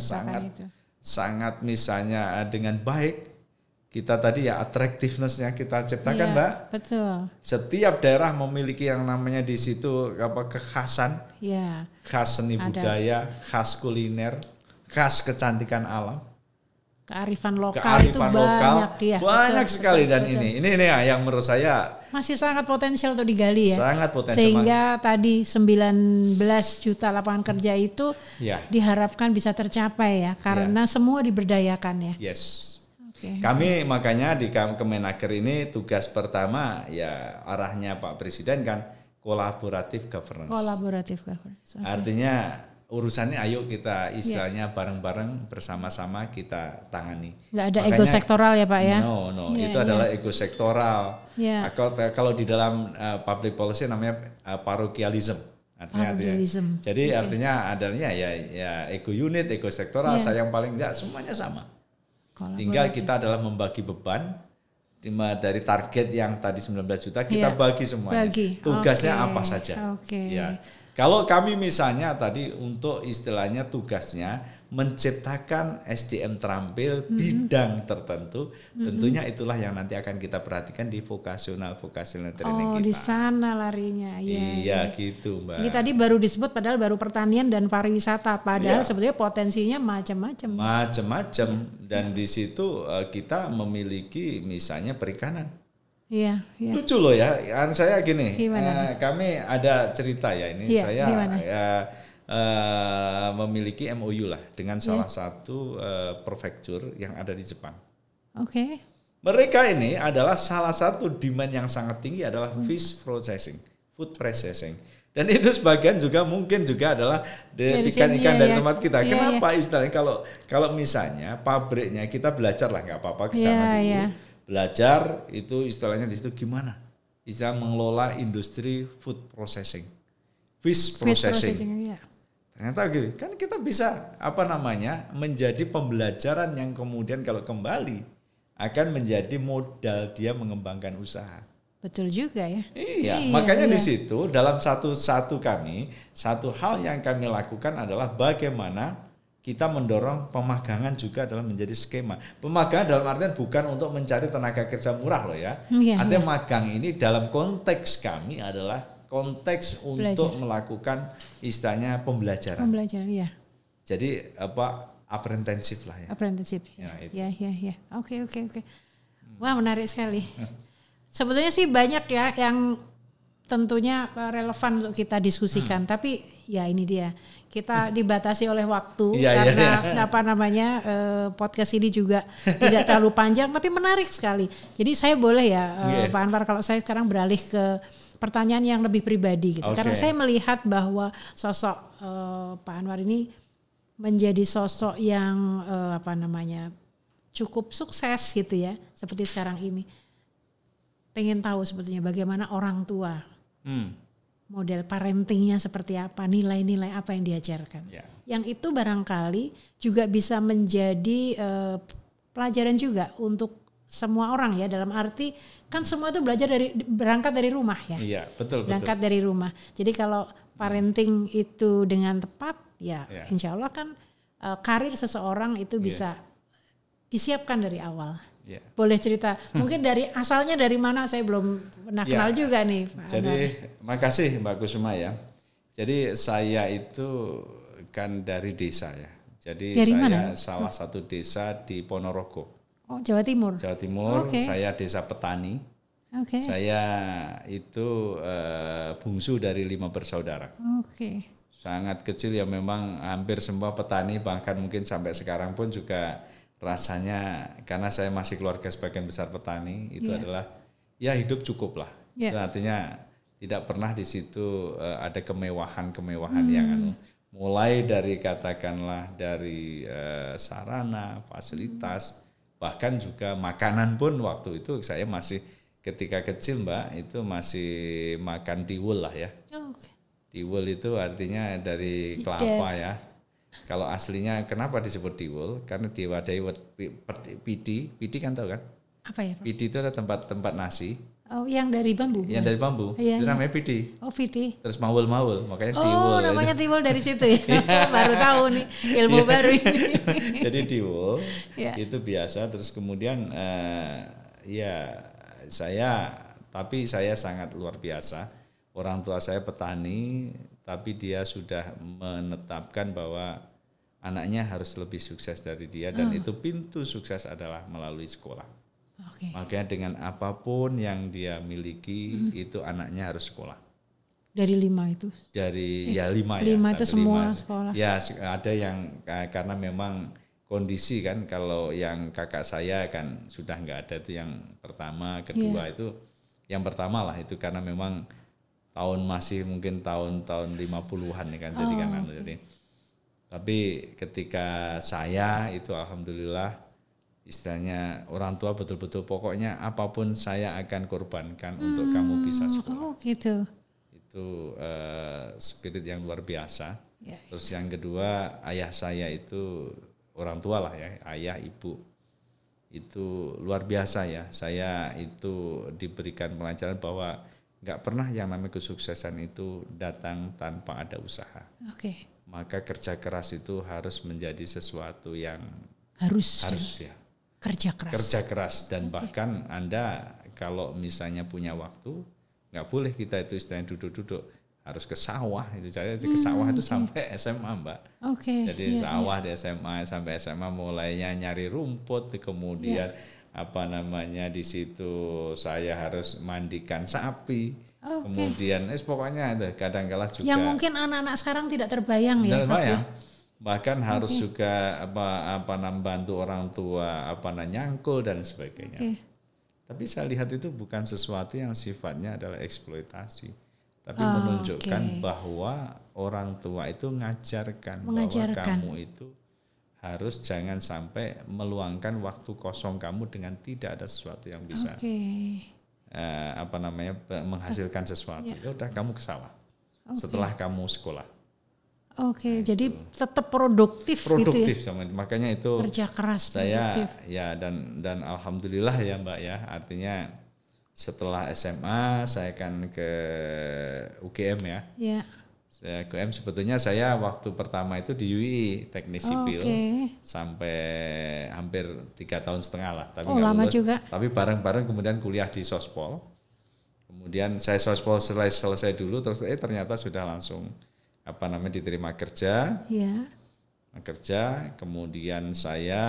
sangat misalnya dengan baik. Kita tadi attractiveness-nya kita ciptakan, Mbak. Betul. Setiap daerah memiliki yang namanya di situ kekhasan. Khas seni budaya, khas kuliner, khas kecantikan alam. Kearifan lokal itu banyak sekali dan betul. Ini yang menurut saya masih sangat potensial untuk digali ya. Sangat potensial. Sehingga tadi 19 juta lapangan kerja itu diharapkan bisa tercapai ya karena semua diberdayakan ya. Kami makanya di Kemenaker ini tugas pertama arahnya Pak Presiden kan kolaboratif governance. Artinya urusannya ayo kita istilahnya bareng-bareng bersama-sama kita tangani. Nggak ada ego sektoral ya Pak ya? No, itu adalah ego sektoral. Kalau di dalam public policy namanya parochialism. Artinya jadi artinya adanya ego unit, ego sektoral, saya yang paling enggak semuanya sama. Tinggal kita adalah membagi beban dari target yang tadi 19 juta kita bagi semuanya. Tugasnya apa saja. Kalau kami misalnya tadi untuk istilahnya tugasnya menciptakan SDM terampil bidang tertentu, tentunya itulah yang nanti akan kita perhatikan di vocational training kita. Di sana larinya. Iya gitu Mbak. Ini tadi baru disebut padahal baru pertanian dan pariwisata, padahal sebetulnya potensinya macam-macam. Macam-macam dan di situ kita memiliki misalnya perikanan. Iya. Lucu loh ya, kan saya gini, kami ada cerita ya ini, saya memiliki MOU lah dengan salah satu prefektur yang ada di Jepang. Oke. Mereka ini adalah salah satu demand yang sangat tinggi adalah fish processing, food processing. Dan itu sebagian juga mungkin juga adalah ikan-ikan dari tempat kita. Kenapa istilahnya kalau misalnya pabriknya kita belajar lah nggak apa-apa ke sana dulu. Belajar itu istilahnya di situ gimana bisa mengelola industri food processing, fish processing. Ternyata gitu kan kita bisa menjadi pembelajaran yang kemudian kalau kembali akan menjadi modal dia mengembangkan usaha. Betul juga ya. Iya, makanya di situ dalam satu hal yang kami lakukan adalah bagaimana kita mendorong pemagangan juga adalah menjadi skema. Pemagangan dalam artian bukan untuk mencari tenaga kerja murah loh ya. Artinya magang ini dalam konteks kami adalah konteks untuk melakukan istilahnya pembelajaran. Iya. Jadi apprenticeship lah ya. Apprenticeship. Ya. Oke. Wah, menarik sekali. Sebetulnya sih banyak ya yang tentunya relevan untuk kita diskusikan, tapi ya ini dia. Kita dibatasi oleh waktu karena podcast ini juga tidak terlalu panjang tapi menarik sekali. Jadi saya boleh ya Pak Anwar kalau saya sekarang beralih ke pertanyaan yang lebih pribadi gitu. Karena saya melihat bahwa sosok Pak Anwar ini menjadi sosok yang cukup sukses gitu ya, seperti sekarang ini. Pengen tahu sebetulnya bagaimana orang tua. Model parentingnya seperti apa, nilai-nilai apa yang diajarkan. Yang itu barangkali juga bisa menjadi pelajaran juga untuk semua orang ya, dalam arti kan semua itu berangkat dari rumah ya. Iya, betul. Berangkat dari rumah. Jadi kalau parenting itu dengan tepat ya insya Allah kan karir seseorang itu bisa disiapkan dari awal. Boleh cerita mungkin asalnya dari mana, saya belum pernah kenal juga nih Pak. Jadi makasih Mbak Kusuma ya. Jadi saya itu kan dari desa ya. Jadi dari saya salah satu desa di Ponorogo. Jawa Timur. Saya desa petani. Saya itu bungsu dari 5 bersaudara. Sangat kecil ya, memang hampir semua petani, bahkan mungkin sampai sekarang pun juga rasanya karena saya masih keluarga sebagian besar petani itu adalah ya hidup cukup lah. Itu artinya tidak pernah di situ ada kemewahan yang mulai dari katakanlah dari sarana, fasilitas, bahkan juga makanan pun waktu itu saya masih ketika kecil Mbak itu masih makan tiwul lah ya. Tiwul itu artinya dari kelapa ya. Kalau aslinya kenapa disebut tiwul? Karena diwadai pidi kan tahu kan? Apa ya Pak? Pidi itu ada tempat nasi. Yang dari bambu? Yang dari bambu, itu namanya pidi. Pidi. Terus maul, makanya tiwul. Namanya tiwul dari situ ya? Baru tahu nih, ilmu baru ini. Jadi tiwul itu biasa, terus kemudian saya sangat luar biasa. Orang tua saya petani, tapi dia sudah menetapkan bahwa anaknya harus lebih sukses dari dia, dan itu pintu sukses adalah melalui sekolah. Makanya dengan apapun yang dia miliki itu anaknya harus sekolah. Dari 5 itu? Dari 5 ya. 5 itu semua sekolah? Ya ada yang karena memang kondisi kan, kalau yang kakak saya kan sudah nggak ada, itu yang pertama, kedua itu yang pertama lah itu karena memang masih mungkin tahun 50-an ya kan, jadi kan jadi. Tapi ketika saya itu alhamdulillah istilahnya orang tua betul-betul pokoknya apapun saya akan korbankan untuk kamu bisa sekolah. Gitu. Itu spirit yang luar biasa. Terus yang kedua, ayah saya itu orang tua lah ya, ayah ibu itu luar biasa ya. Saya itu diberikan pelajaran bahwa nggak pernah yang namanya kesuksesan itu datang tanpa ada usaha. Oke. Maka kerja keras itu harus menjadi sesuatu yang Harus ya. kerja keras. Kerja keras dan bahkan Anda kalau misalnya punya waktu, nggak boleh kita itu istilahnya duduk-duduk, harus ke sawah. Itu saya ke sawah itu sampai SMA, Mbak. Oke. Jadi sawah di SMA sampai SMA mulainya nyari rumput, kemudian di situ saya harus mandikan sapi. Kemudian pokoknya itu kadang-kala juga yang mungkin anak-anak sekarang tidak terbayang ya. Terbayang. Bahkan harus juga bantu orang tua nyangkul dan sebagainya. Tapi saya lihat itu bukan sesuatu yang sifatnya adalah eksploitasi, tapi menunjukkan bahwa orang tua itu mengajarkan bahwa kamu itu harus jangan sampai meluangkan waktu kosong kamu dengan tidak ada sesuatu yang bisa menghasilkan sesuatu. Ya udah kamu ke sawah setelah kamu sekolah. Jadi tetap produktif gitu ya. Makanya itu kerja keras saya produktif. Ya dan alhamdulillah ya Mbak ya, artinya setelah SMA saya kan ke UGM ya. Saya ke UGM sebetulnya saya waktu pertama itu di UI Teknik Sipil sampai hampir 3,5 tahun lah, tapi lama lulus, juga. Tapi bareng-bareng kemudian kuliah di Sospol. Kemudian saya Sospol selesai dulu, terus ternyata sudah langsung diterima kerja. Kerja, kemudian saya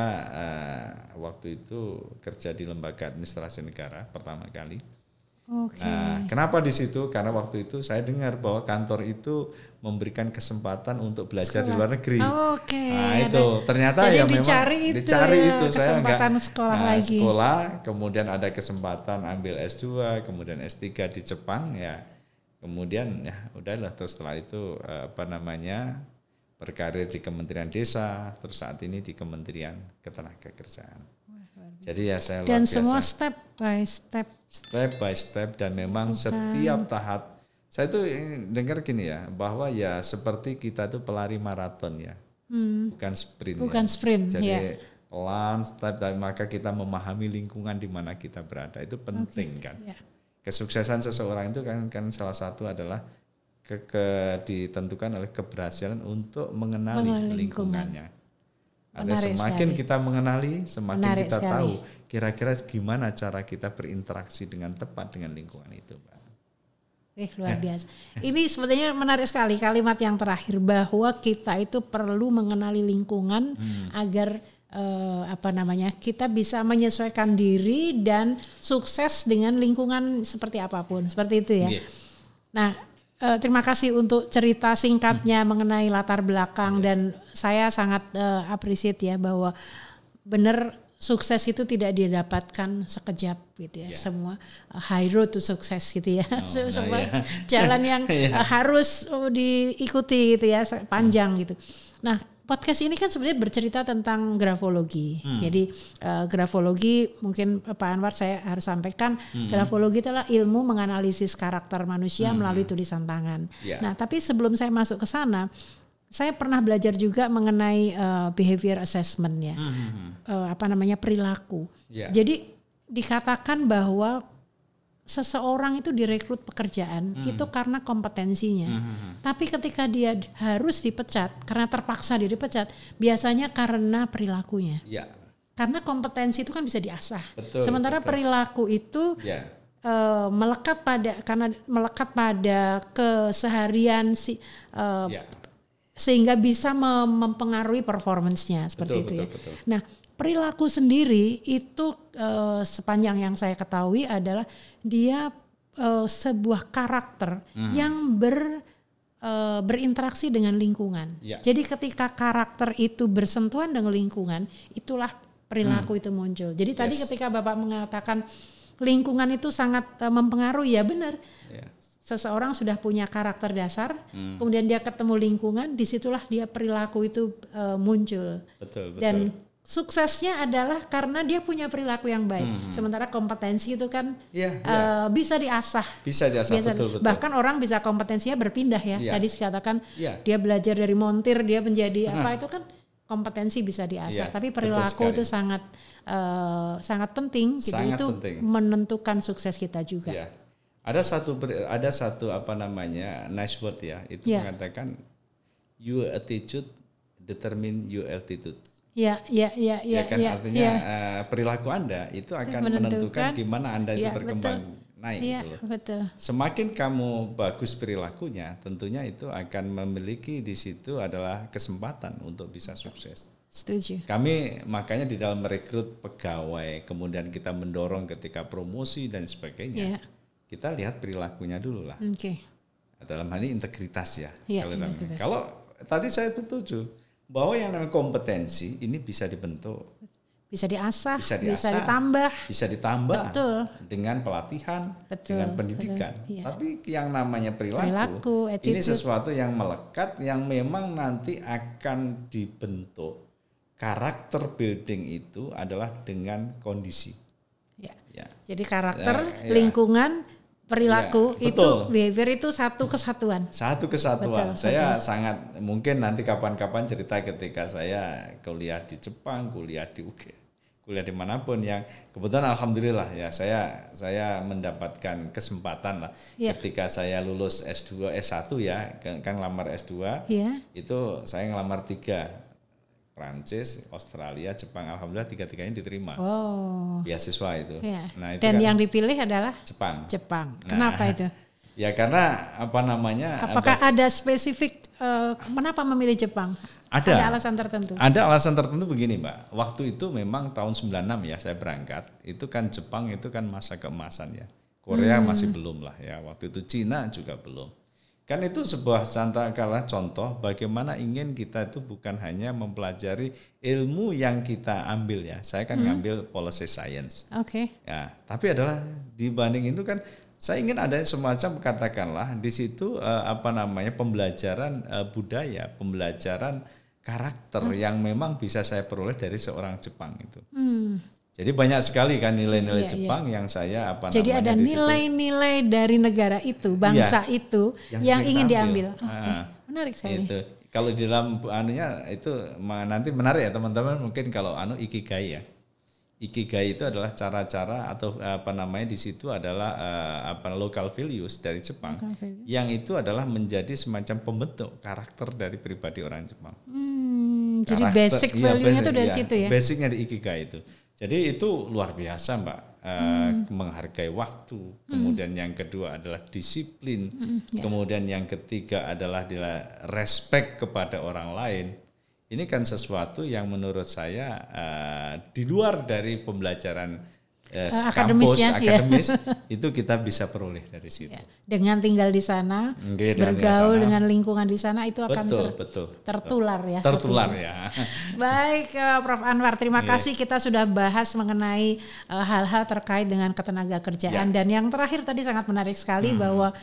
waktu itu kerja di lembaga administrasi negara pertama kali. Nah, kenapa di situ? Karena waktu itu saya dengar bahwa kantor itu memberikan kesempatan untuk belajar di luar negeri. Nah itu ternyata jadi ya memang dicari itu saya kesempatan sekolah lagi. Sekolah, kemudian ada kesempatan ambil S2, kemudian S3 di Jepang ya. Kemudian ya udahlah, terus setelah itu berkarir di Kementerian Desa, terus saat ini di Kementerian Ketenagakerjaan. Jadi ya saya dan luar biasa. Semua step by step dan memang setiap tahap. Saya tuh dengar gini ya, bahwa ya seperti kita tuh pelari maraton ya, bukan sprint. Bukan sprint. Jadi pelan, step, maka kita memahami lingkungan di mana kita berada itu penting kan. Kesuksesan seseorang itu kan salah satu adalah ditentukan oleh keberhasilan untuk mengenali lingkungannya. Ada semakin sekali. Kita mengenali, semakin menarik kita sekali. Tahu kira-kira gimana cara kita berinteraksi dengan tepat dengan lingkungan itu, Mbak. Luar biasa. Ini sebetulnya menarik sekali kalimat yang terakhir bahwa kita itu perlu mengenali lingkungan agar kita bisa menyesuaikan diri dan sukses dengan lingkungan seperti apapun, seperti itu ya. Nah, terima kasih untuk cerita singkatnya mengenai latar belakang dan saya sangat appreciate ya bahwa benar sukses itu tidak didapatkan sekejap gitu ya. Semua high road to sukses gitu ya. Semua jalan yang harus diikuti gitu ya, panjang gitu. Nah, podcast ini kan sebenarnya bercerita tentang grafologi. Jadi grafologi mungkin Pak Anwar saya harus sampaikan grafologi itulah ilmu menganalisis karakter manusia melalui tulisan tangan. Nah, tapi sebelum saya masuk ke sana, saya pernah belajar juga mengenai behavior assessment ya. Perilaku. Jadi dikatakan bahwa seseorang itu direkrut pekerjaan itu karena kompetensinya. Tapi ketika dia harus dipecat karena terpaksa dia dipecat, biasanya karena perilakunya. Karena kompetensi itu kan bisa diasah. Sementara perilaku itu melekat pada keseharian sehingga bisa mempengaruhi performance-nya seperti itu ya. Nah, perilaku sendiri itu sepanjang yang saya ketahui adalah dia sebuah karakter yang berinteraksi dengan lingkungan. Jadi ketika karakter itu bersentuhan dengan lingkungan, itulah perilaku itu muncul. Jadi tadi ketika Bapak mengatakan lingkungan itu sangat mempengaruhi, ya benar. Seseorang sudah punya karakter dasar, kemudian dia ketemu lingkungan, disitulah dia perilaku itu muncul. Betul. Dan suksesnya adalah karena dia punya perilaku yang baik. Sementara kompetensi itu kan bisa diasah. Bisa diasah, betul. Bahkan orang bisa kompetensinya berpindah ya. Tadi dikatakan dia belajar dari montir, dia menjadi apa, itu kan kompetensi bisa diasah. Tapi perilaku itu sangat penting. Sangat itu penting. Menentukan sukses kita juga. Ada satu apa namanya nice word ya, itu mengatakan your attitude determine your altitude. Ya kan artinya perilaku Anda itu akan menentukan gimana Anda itu berkembang naik gitu loh. Betul. Semakin kamu bagus perilakunya, tentunya itu akan memiliki di situ adalah kesempatan untuk bisa sukses. Setuju. Kami makanya di dalam merekrut pegawai, kemudian kita mendorong ketika promosi dan sebagainya. Kita lihat perilakunya dulu lah. Dalam hal ini integritas ya. Kalau tadi saya setuju bahwa yang namanya kompetensi ini bisa dibentuk, bisa diasah, bisa ditambah betul. Dengan pelatihan, betul, dengan pendidikan. Betul, Tapi yang namanya perilaku ini sesuatu yang melekat, yang memang nanti akan dibentuk. Karakter building itu adalah dengan kondisi. Ya. Jadi karakter, lingkungan, perilaku itu behavior itu satu kesatuan. Betul, saya sangat mungkin nanti kapan-kapan cerita ketika saya kuliah di Jepang, kuliah di UK, kuliah dimanapun yang kebetulan alhamdulillah ya saya mendapatkan kesempatan lah ketika saya lulus S2 S1 ya kan ngelamar S2 itu saya ngelamar 3. Prancis, Australia, Jepang, alhamdulillah 3-tiganya diterima. Beasiswa itu. Nah, itu dan kan yang dipilih adalah Jepang. Kenapa itu? Ya karena apa namanya? Apakah ada spesifik kenapa memilih Jepang? Ada alasan tertentu? Ada alasan tertentu begini, Mbak. Waktu itu memang tahun 96 ya saya berangkat. Itu kan Jepang itu kan masa keemasan ya. Korea masih belum lah ya. Waktu itu Cina juga belum. Kan itu sebuah contoh bagaimana ingin kita itu bukan hanya mempelajari ilmu yang kita ambil ya. Saya kan ngambil policy science. Ya, tapi adalah dibanding itu kan saya ingin ada semacam katakanlah di situ pembelajaran budaya, pembelajaran karakter yang memang bisa saya peroleh dari seorang Jepang itu. Jadi banyak sekali kan nilai-nilai Jepang yang saya Jadi ada nilai-nilai dari negara itu, bangsa itu yang ingin diambil. Menarik sekali. Itu. Kalau di dalam anunya itu nanti menarik ya teman-teman, mungkin kalau ikigai ya. Ikigai itu adalah cara-cara atau di situ adalah local values dari Jepang yang itu adalah menjadi semacam pembentuk karakter dari pribadi orang Jepang. Jadi basic value-nya itu dari situ ya. Basicnya di ikigai itu. Jadi itu luar biasa Mbak, menghargai waktu, kemudian yang kedua adalah disiplin, kemudian yang ketiga adalah respect kepada orang lain. Ini kan sesuatu yang menurut saya di luar dari pembelajaran akademis itu kita bisa peroleh dari situ. Dengan tinggal di sana, bergaul dengan lingkungan di sana itu akan tertular ya. Tertular ya. Baik, Prof Anwar, terima kasih kita sudah bahas mengenai hal-hal terkait dengan ketenaga kerjaan dan yang terakhir tadi sangat menarik sekali bahwa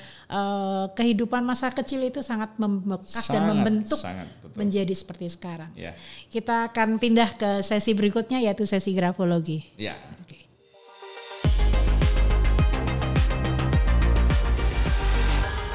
kehidupan masa kecil itu sangat membekas dan membentuk menjadi seperti sekarang. Kita akan pindah ke sesi berikutnya yaitu sesi grafologi.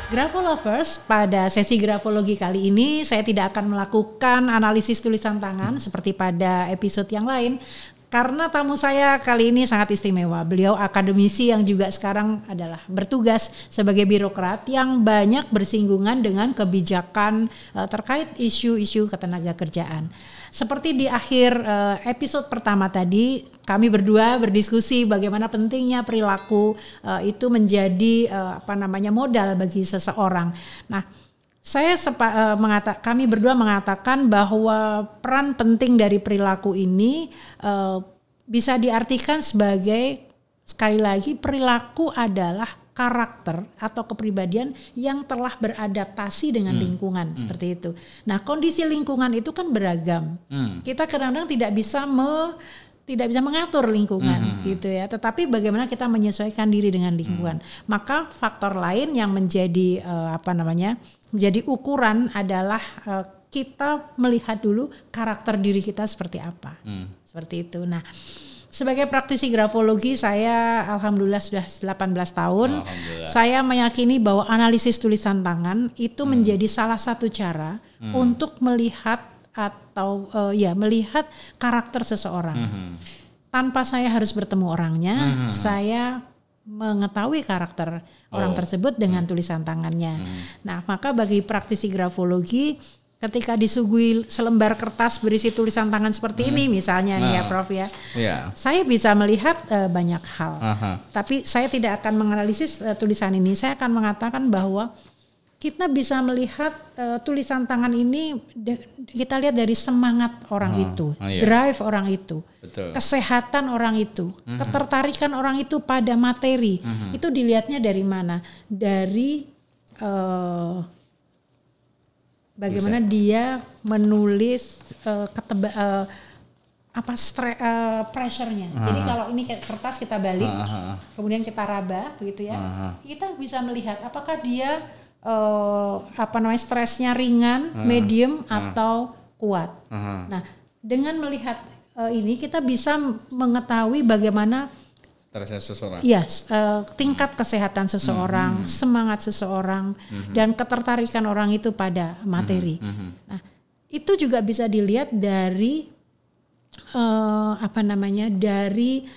Grafolovers, pada sesi grafologi kali ini saya tidak akan melakukan analisis tulisan tangan seperti pada episode yang lain karena tamu saya kali ini sangat istimewa. Beliau akademisi yang juga sekarang adalah bertugas sebagai birokrat yang banyak bersinggungan dengan kebijakan terkait isu-isu ketenaga kerjaan. Seperti di akhir episode pertama tadi, kami berdua berdiskusi bagaimana pentingnya perilaku itu menjadi modal bagi seseorang. Nah, kami berdua mengatakan bahwa peran penting dari perilaku ini bisa diartikan sebagai, sekali lagi, perilaku adalah karakter atau kepribadian yang telah beradaptasi dengan lingkungan seperti itu. Nah, kondisi lingkungan itu kan beragam. Kita kadang-kadang tidak bisa mengatur lingkungan gitu ya. Tetapi bagaimana kita menyesuaikan diri dengan lingkungan. Maka faktor lain yang menjadi menjadi ukuran adalah kita melihat dulu karakter diri kita seperti apa. Seperti itu. Nah, sebagai praktisi grafologi saya alhamdulillah sudah 18 tahun. Saya meyakini bahwa analisis tulisan tangan itu menjadi salah satu cara untuk melihat atau melihat karakter seseorang. Tanpa saya harus bertemu orangnya, saya mengetahui karakter orang tersebut dengan tulisan tangannya. Nah, maka bagi praktisi grafologi ketika disuguhi selembar kertas berisi tulisan tangan seperti ini misalnya nih ya Prof ya. Saya bisa melihat banyak hal. Tapi saya tidak akan menganalisis tulisan ini. Saya akan mengatakan bahwa kita bisa melihat tulisan tangan ini kita lihat dari semangat orang itu, drive orang itu, kesehatan orang itu, ketertarikan orang itu pada materi. Itu dilihatnya dari mana? Dari bagaimana dia menulis pressure-nya. Jadi kalau ini kertas kita balik, kemudian kita raba begitu ya. Kita bisa melihat apakah dia stresnya ringan, medium atau kuat. Nah, dengan melihat ini kita bisa mengetahui bagaimana stresnya seseorang. Iya, tingkat kesehatan seseorang, semangat seseorang, dan ketertarikan orang itu pada materi. Nah, itu juga bisa dilihat dari dari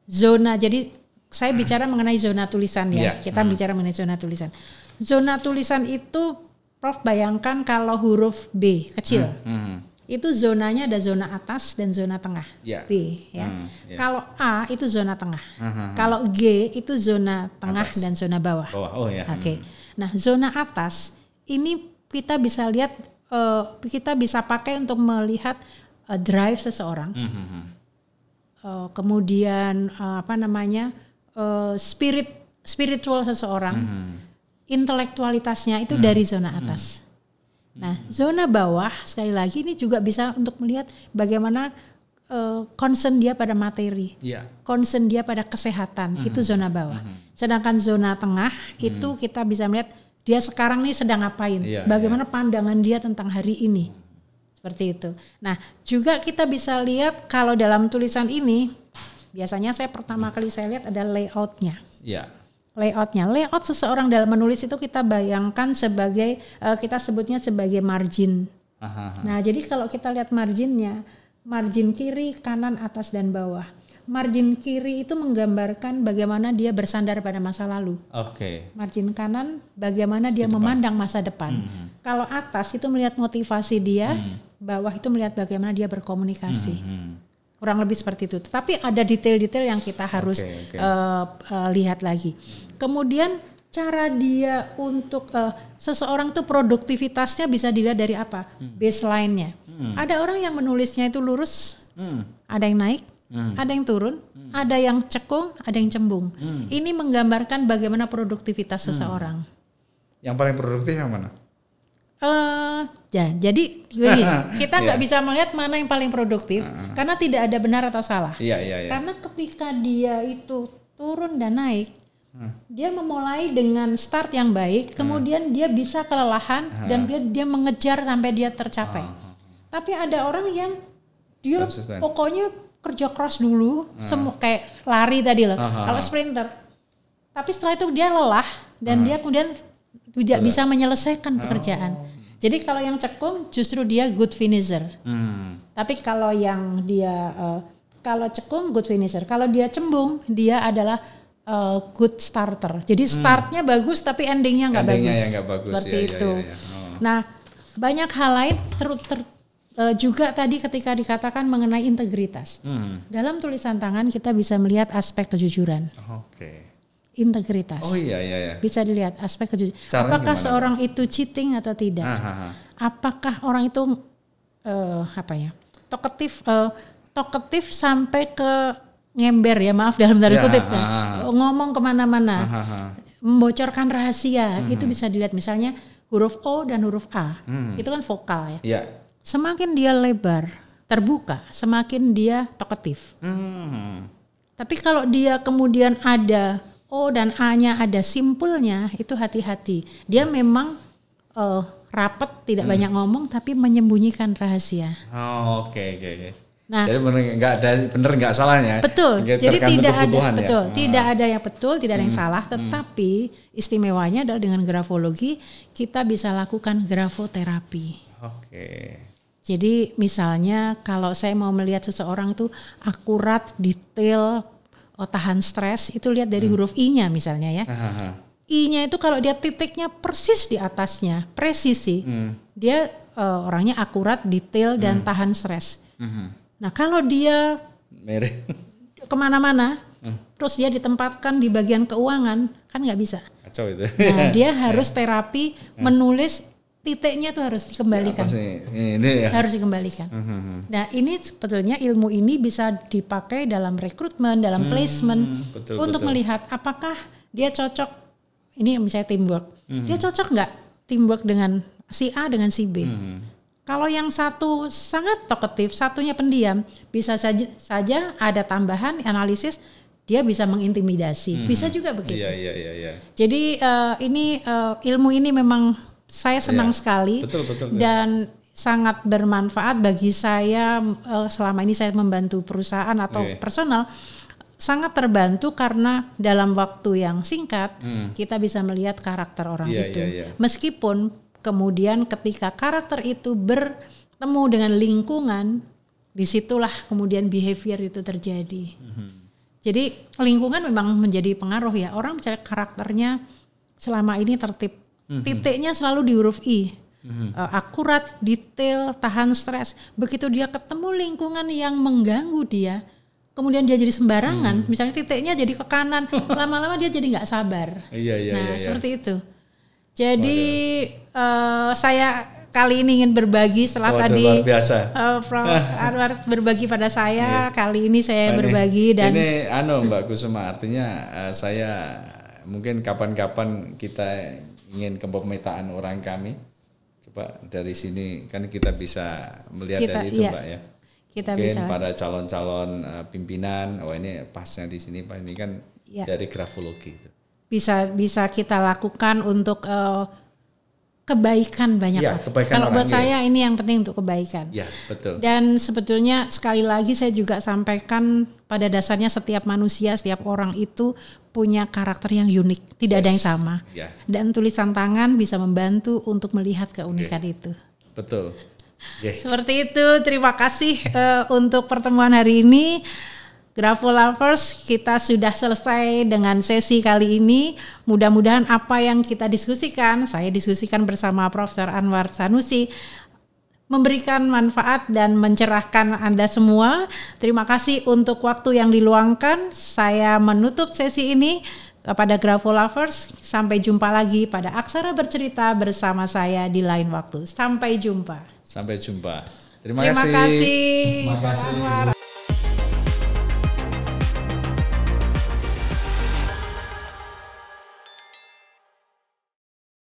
zona. Jadi saya bicara mengenai zona tulisan ya. Kita bicara mengenai zona tulisan. Zona tulisan itu Prof bayangkan kalau huruf B kecil. Itu zonanya ada zona atas dan zona tengah. B ya. Kalau A itu zona tengah. Kalau G itu zona tengah atas dan zona bawah. Oke. Nah, zona atas ini kita bisa lihat kita bisa pakai untuk melihat drive seseorang. Kemudian spiritual seseorang. Intelektualitasnya itu dari zona atas. Nah, zona bawah sekali lagi ini juga bisa untuk melihat bagaimana concern dia pada materi, concern dia pada kesehatan, itu zona bawah. Sedangkan zona tengah itu kita bisa melihat dia sekarang nih sedang ngapain, bagaimana pandangan dia tentang hari ini, seperti itu. Nah, juga kita bisa lihat kalau dalam tulisan ini, biasanya pertama kali saya lihat ada layoutnya. Layout seseorang dalam menulis itu kita bayangkan sebagai kita sebutnya sebagai margin. Nah, jadi kalau kita lihat marginnya, margin kiri, kanan, atas dan bawah. Margin kiri itu menggambarkan bagaimana dia bersandar pada masa lalu. Margin kanan bagaimana dia memandang masa depan. Kalau atas itu melihat motivasi dia, bawah itu melihat bagaimana dia berkomunikasi. Kurang lebih seperti itu. Tetapi ada detail-detail yang kita harus lihat lagi. Kemudian cara dia untuk seseorang tuh produktivitasnya bisa dilihat dari apa? Baseline-nya. Ada orang yang menulisnya itu lurus, ada yang naik, ada yang turun, ada yang cekung, ada yang cembung. Ini menggambarkan bagaimana produktivitas seseorang. Yang paling produktif yang mana? Jadi kita nggak bisa melihat mana yang paling produktif karena tidak ada benar atau salah. Karena ketika dia itu turun dan naik, dia memulai dengan start yang baik, kemudian dia bisa kelelahan dan dia mengejar sampai dia tercapai. Tapi ada orang yang dia pokoknya kerja keras dulu, semua kayak lari tadi loh, kalau sprinter. Tapi setelah itu dia lelah dan dia kemudian tidak bisa menyelesaikan pekerjaan. Jadi kalau yang cekung justru dia good finisher. Tapi kalau yang dia kalau cekung good finisher, kalau dia cembung dia adalah good starter. Jadi startnya bagus tapi endingnya nggak bagus. Seperti itu. Nah, banyak hal lain juga tadi ketika dikatakan mengenai integritas. Dalam tulisan tangan kita bisa melihat aspek kejujuran. Integritas. Bisa dilihat aspek kejujuran. Apakah seorang itu cheating atau tidak? Apakah orang itu talkative sampai ke ngember ya, maaf dalam tanda kutip ngomong kemana-mana, membocorkan rahasia, itu bisa dilihat misalnya huruf O dan huruf A, itu kan vokal ya. Semakin dia lebar, terbuka, semakin dia talkative. Tapi kalau dia kemudian ada O dan A-nya ada simpulnya, itu hati-hati. Dia memang rapet, tidak banyak ngomong, tapi menyembunyikan rahasia. Nah, jadi benar nggak salahnya. Betul. Jadi tidak ada tidak ada yang betul, tidak ada yang salah. Tetapi istimewanya adalah dengan grafologi kita bisa lakukan grafoterapi. Jadi misalnya kalau saya mau melihat seseorang itu akurat, detail, tahan stres, itu lihat dari huruf I-nya misalnya ya. I-nya itu kalau dia titiknya persis di atasnya, presisi, dia orangnya akurat, detail, dan tahan stres. Nah kalau dia kemana-mana, terus dia ditempatkan di bagian keuangan, kan nggak bisa. Kacau itu. Nah dia harus terapi menulis titiknya tuh harus dikembalikan. Ini ya. Harus dikembalikan. Nah ini sebetulnya ilmu ini bisa dipakai dalam rekrutmen, dalam placement untuk melihat apakah dia cocok. Ini misalnya teamwork. Dia cocok nggak teamwork dengan si A dengan si B? Kalau yang satu sangat talkative, satunya pendiam, bisa saja ada tambahan analisis dia bisa mengintimidasi. Bisa juga begitu. Iya. Jadi ini ilmu ini memang saya senang sekali dan sangat bermanfaat bagi saya selama ini saya membantu perusahaan atau personal, sangat terbantu karena dalam waktu yang singkat kita bisa melihat karakter orang itu. Meskipun kemudian ketika karakter itu bertemu dengan lingkungan, disitulah kemudian behavior itu terjadi. Jadi lingkungan memang menjadi pengaruh ya. Orang misalnya karakternya selama ini tertib, titiknya selalu di huruf I, akurat, detail, tahan stres. Begitu dia ketemu lingkungan yang mengganggu dia, kemudian dia jadi sembarangan, misalnya titiknya jadi ke kanan, lama-lama dia jadi nggak sabar. Seperti itu. Jadi saya kali ini ingin berbagi setelah tadi Prof. Anwar berbagi pada saya, kali ini saya berbagi dan ini Mbak Kusuma, artinya saya mungkin kapan-kapan kita ingin kepemetaan orang kami, coba dari sini kan kita bisa melihat dari itu Mbak ya. Kita mungkin bisa. Pada calon-calon pimpinan, ini pasnya di sini Pak, ini kan dari grafologi itu. Bisa kita lakukan untuk kebaikan banyak orang. Kalau buat saya ini yang penting untuk kebaikan. Ya, betul. Dan sebetulnya sekali lagi saya juga sampaikan pada dasarnya setiap manusia, setiap orang itu punya karakter yang unik, tidak ada yang sama. Dan tulisan tangan bisa membantu untuk melihat keunikan itu. Betul. Seperti itu, terima kasih untuk pertemuan hari ini. Grafolovers, kita sudah selesai dengan sesi kali ini. Mudah-mudahan apa yang kita diskusikan, saya diskusikan bersama Profesor Anwar Sanusi, memberikan manfaat dan mencerahkan Anda semua. Terima kasih untuk waktu yang diluangkan. Saya menutup sesi ini. Kepada Grafolovers, sampai jumpa lagi pada Aksara Bercerita bersama saya di lain waktu. Sampai jumpa. Sampai jumpa. Terima kasih. Terima kasih.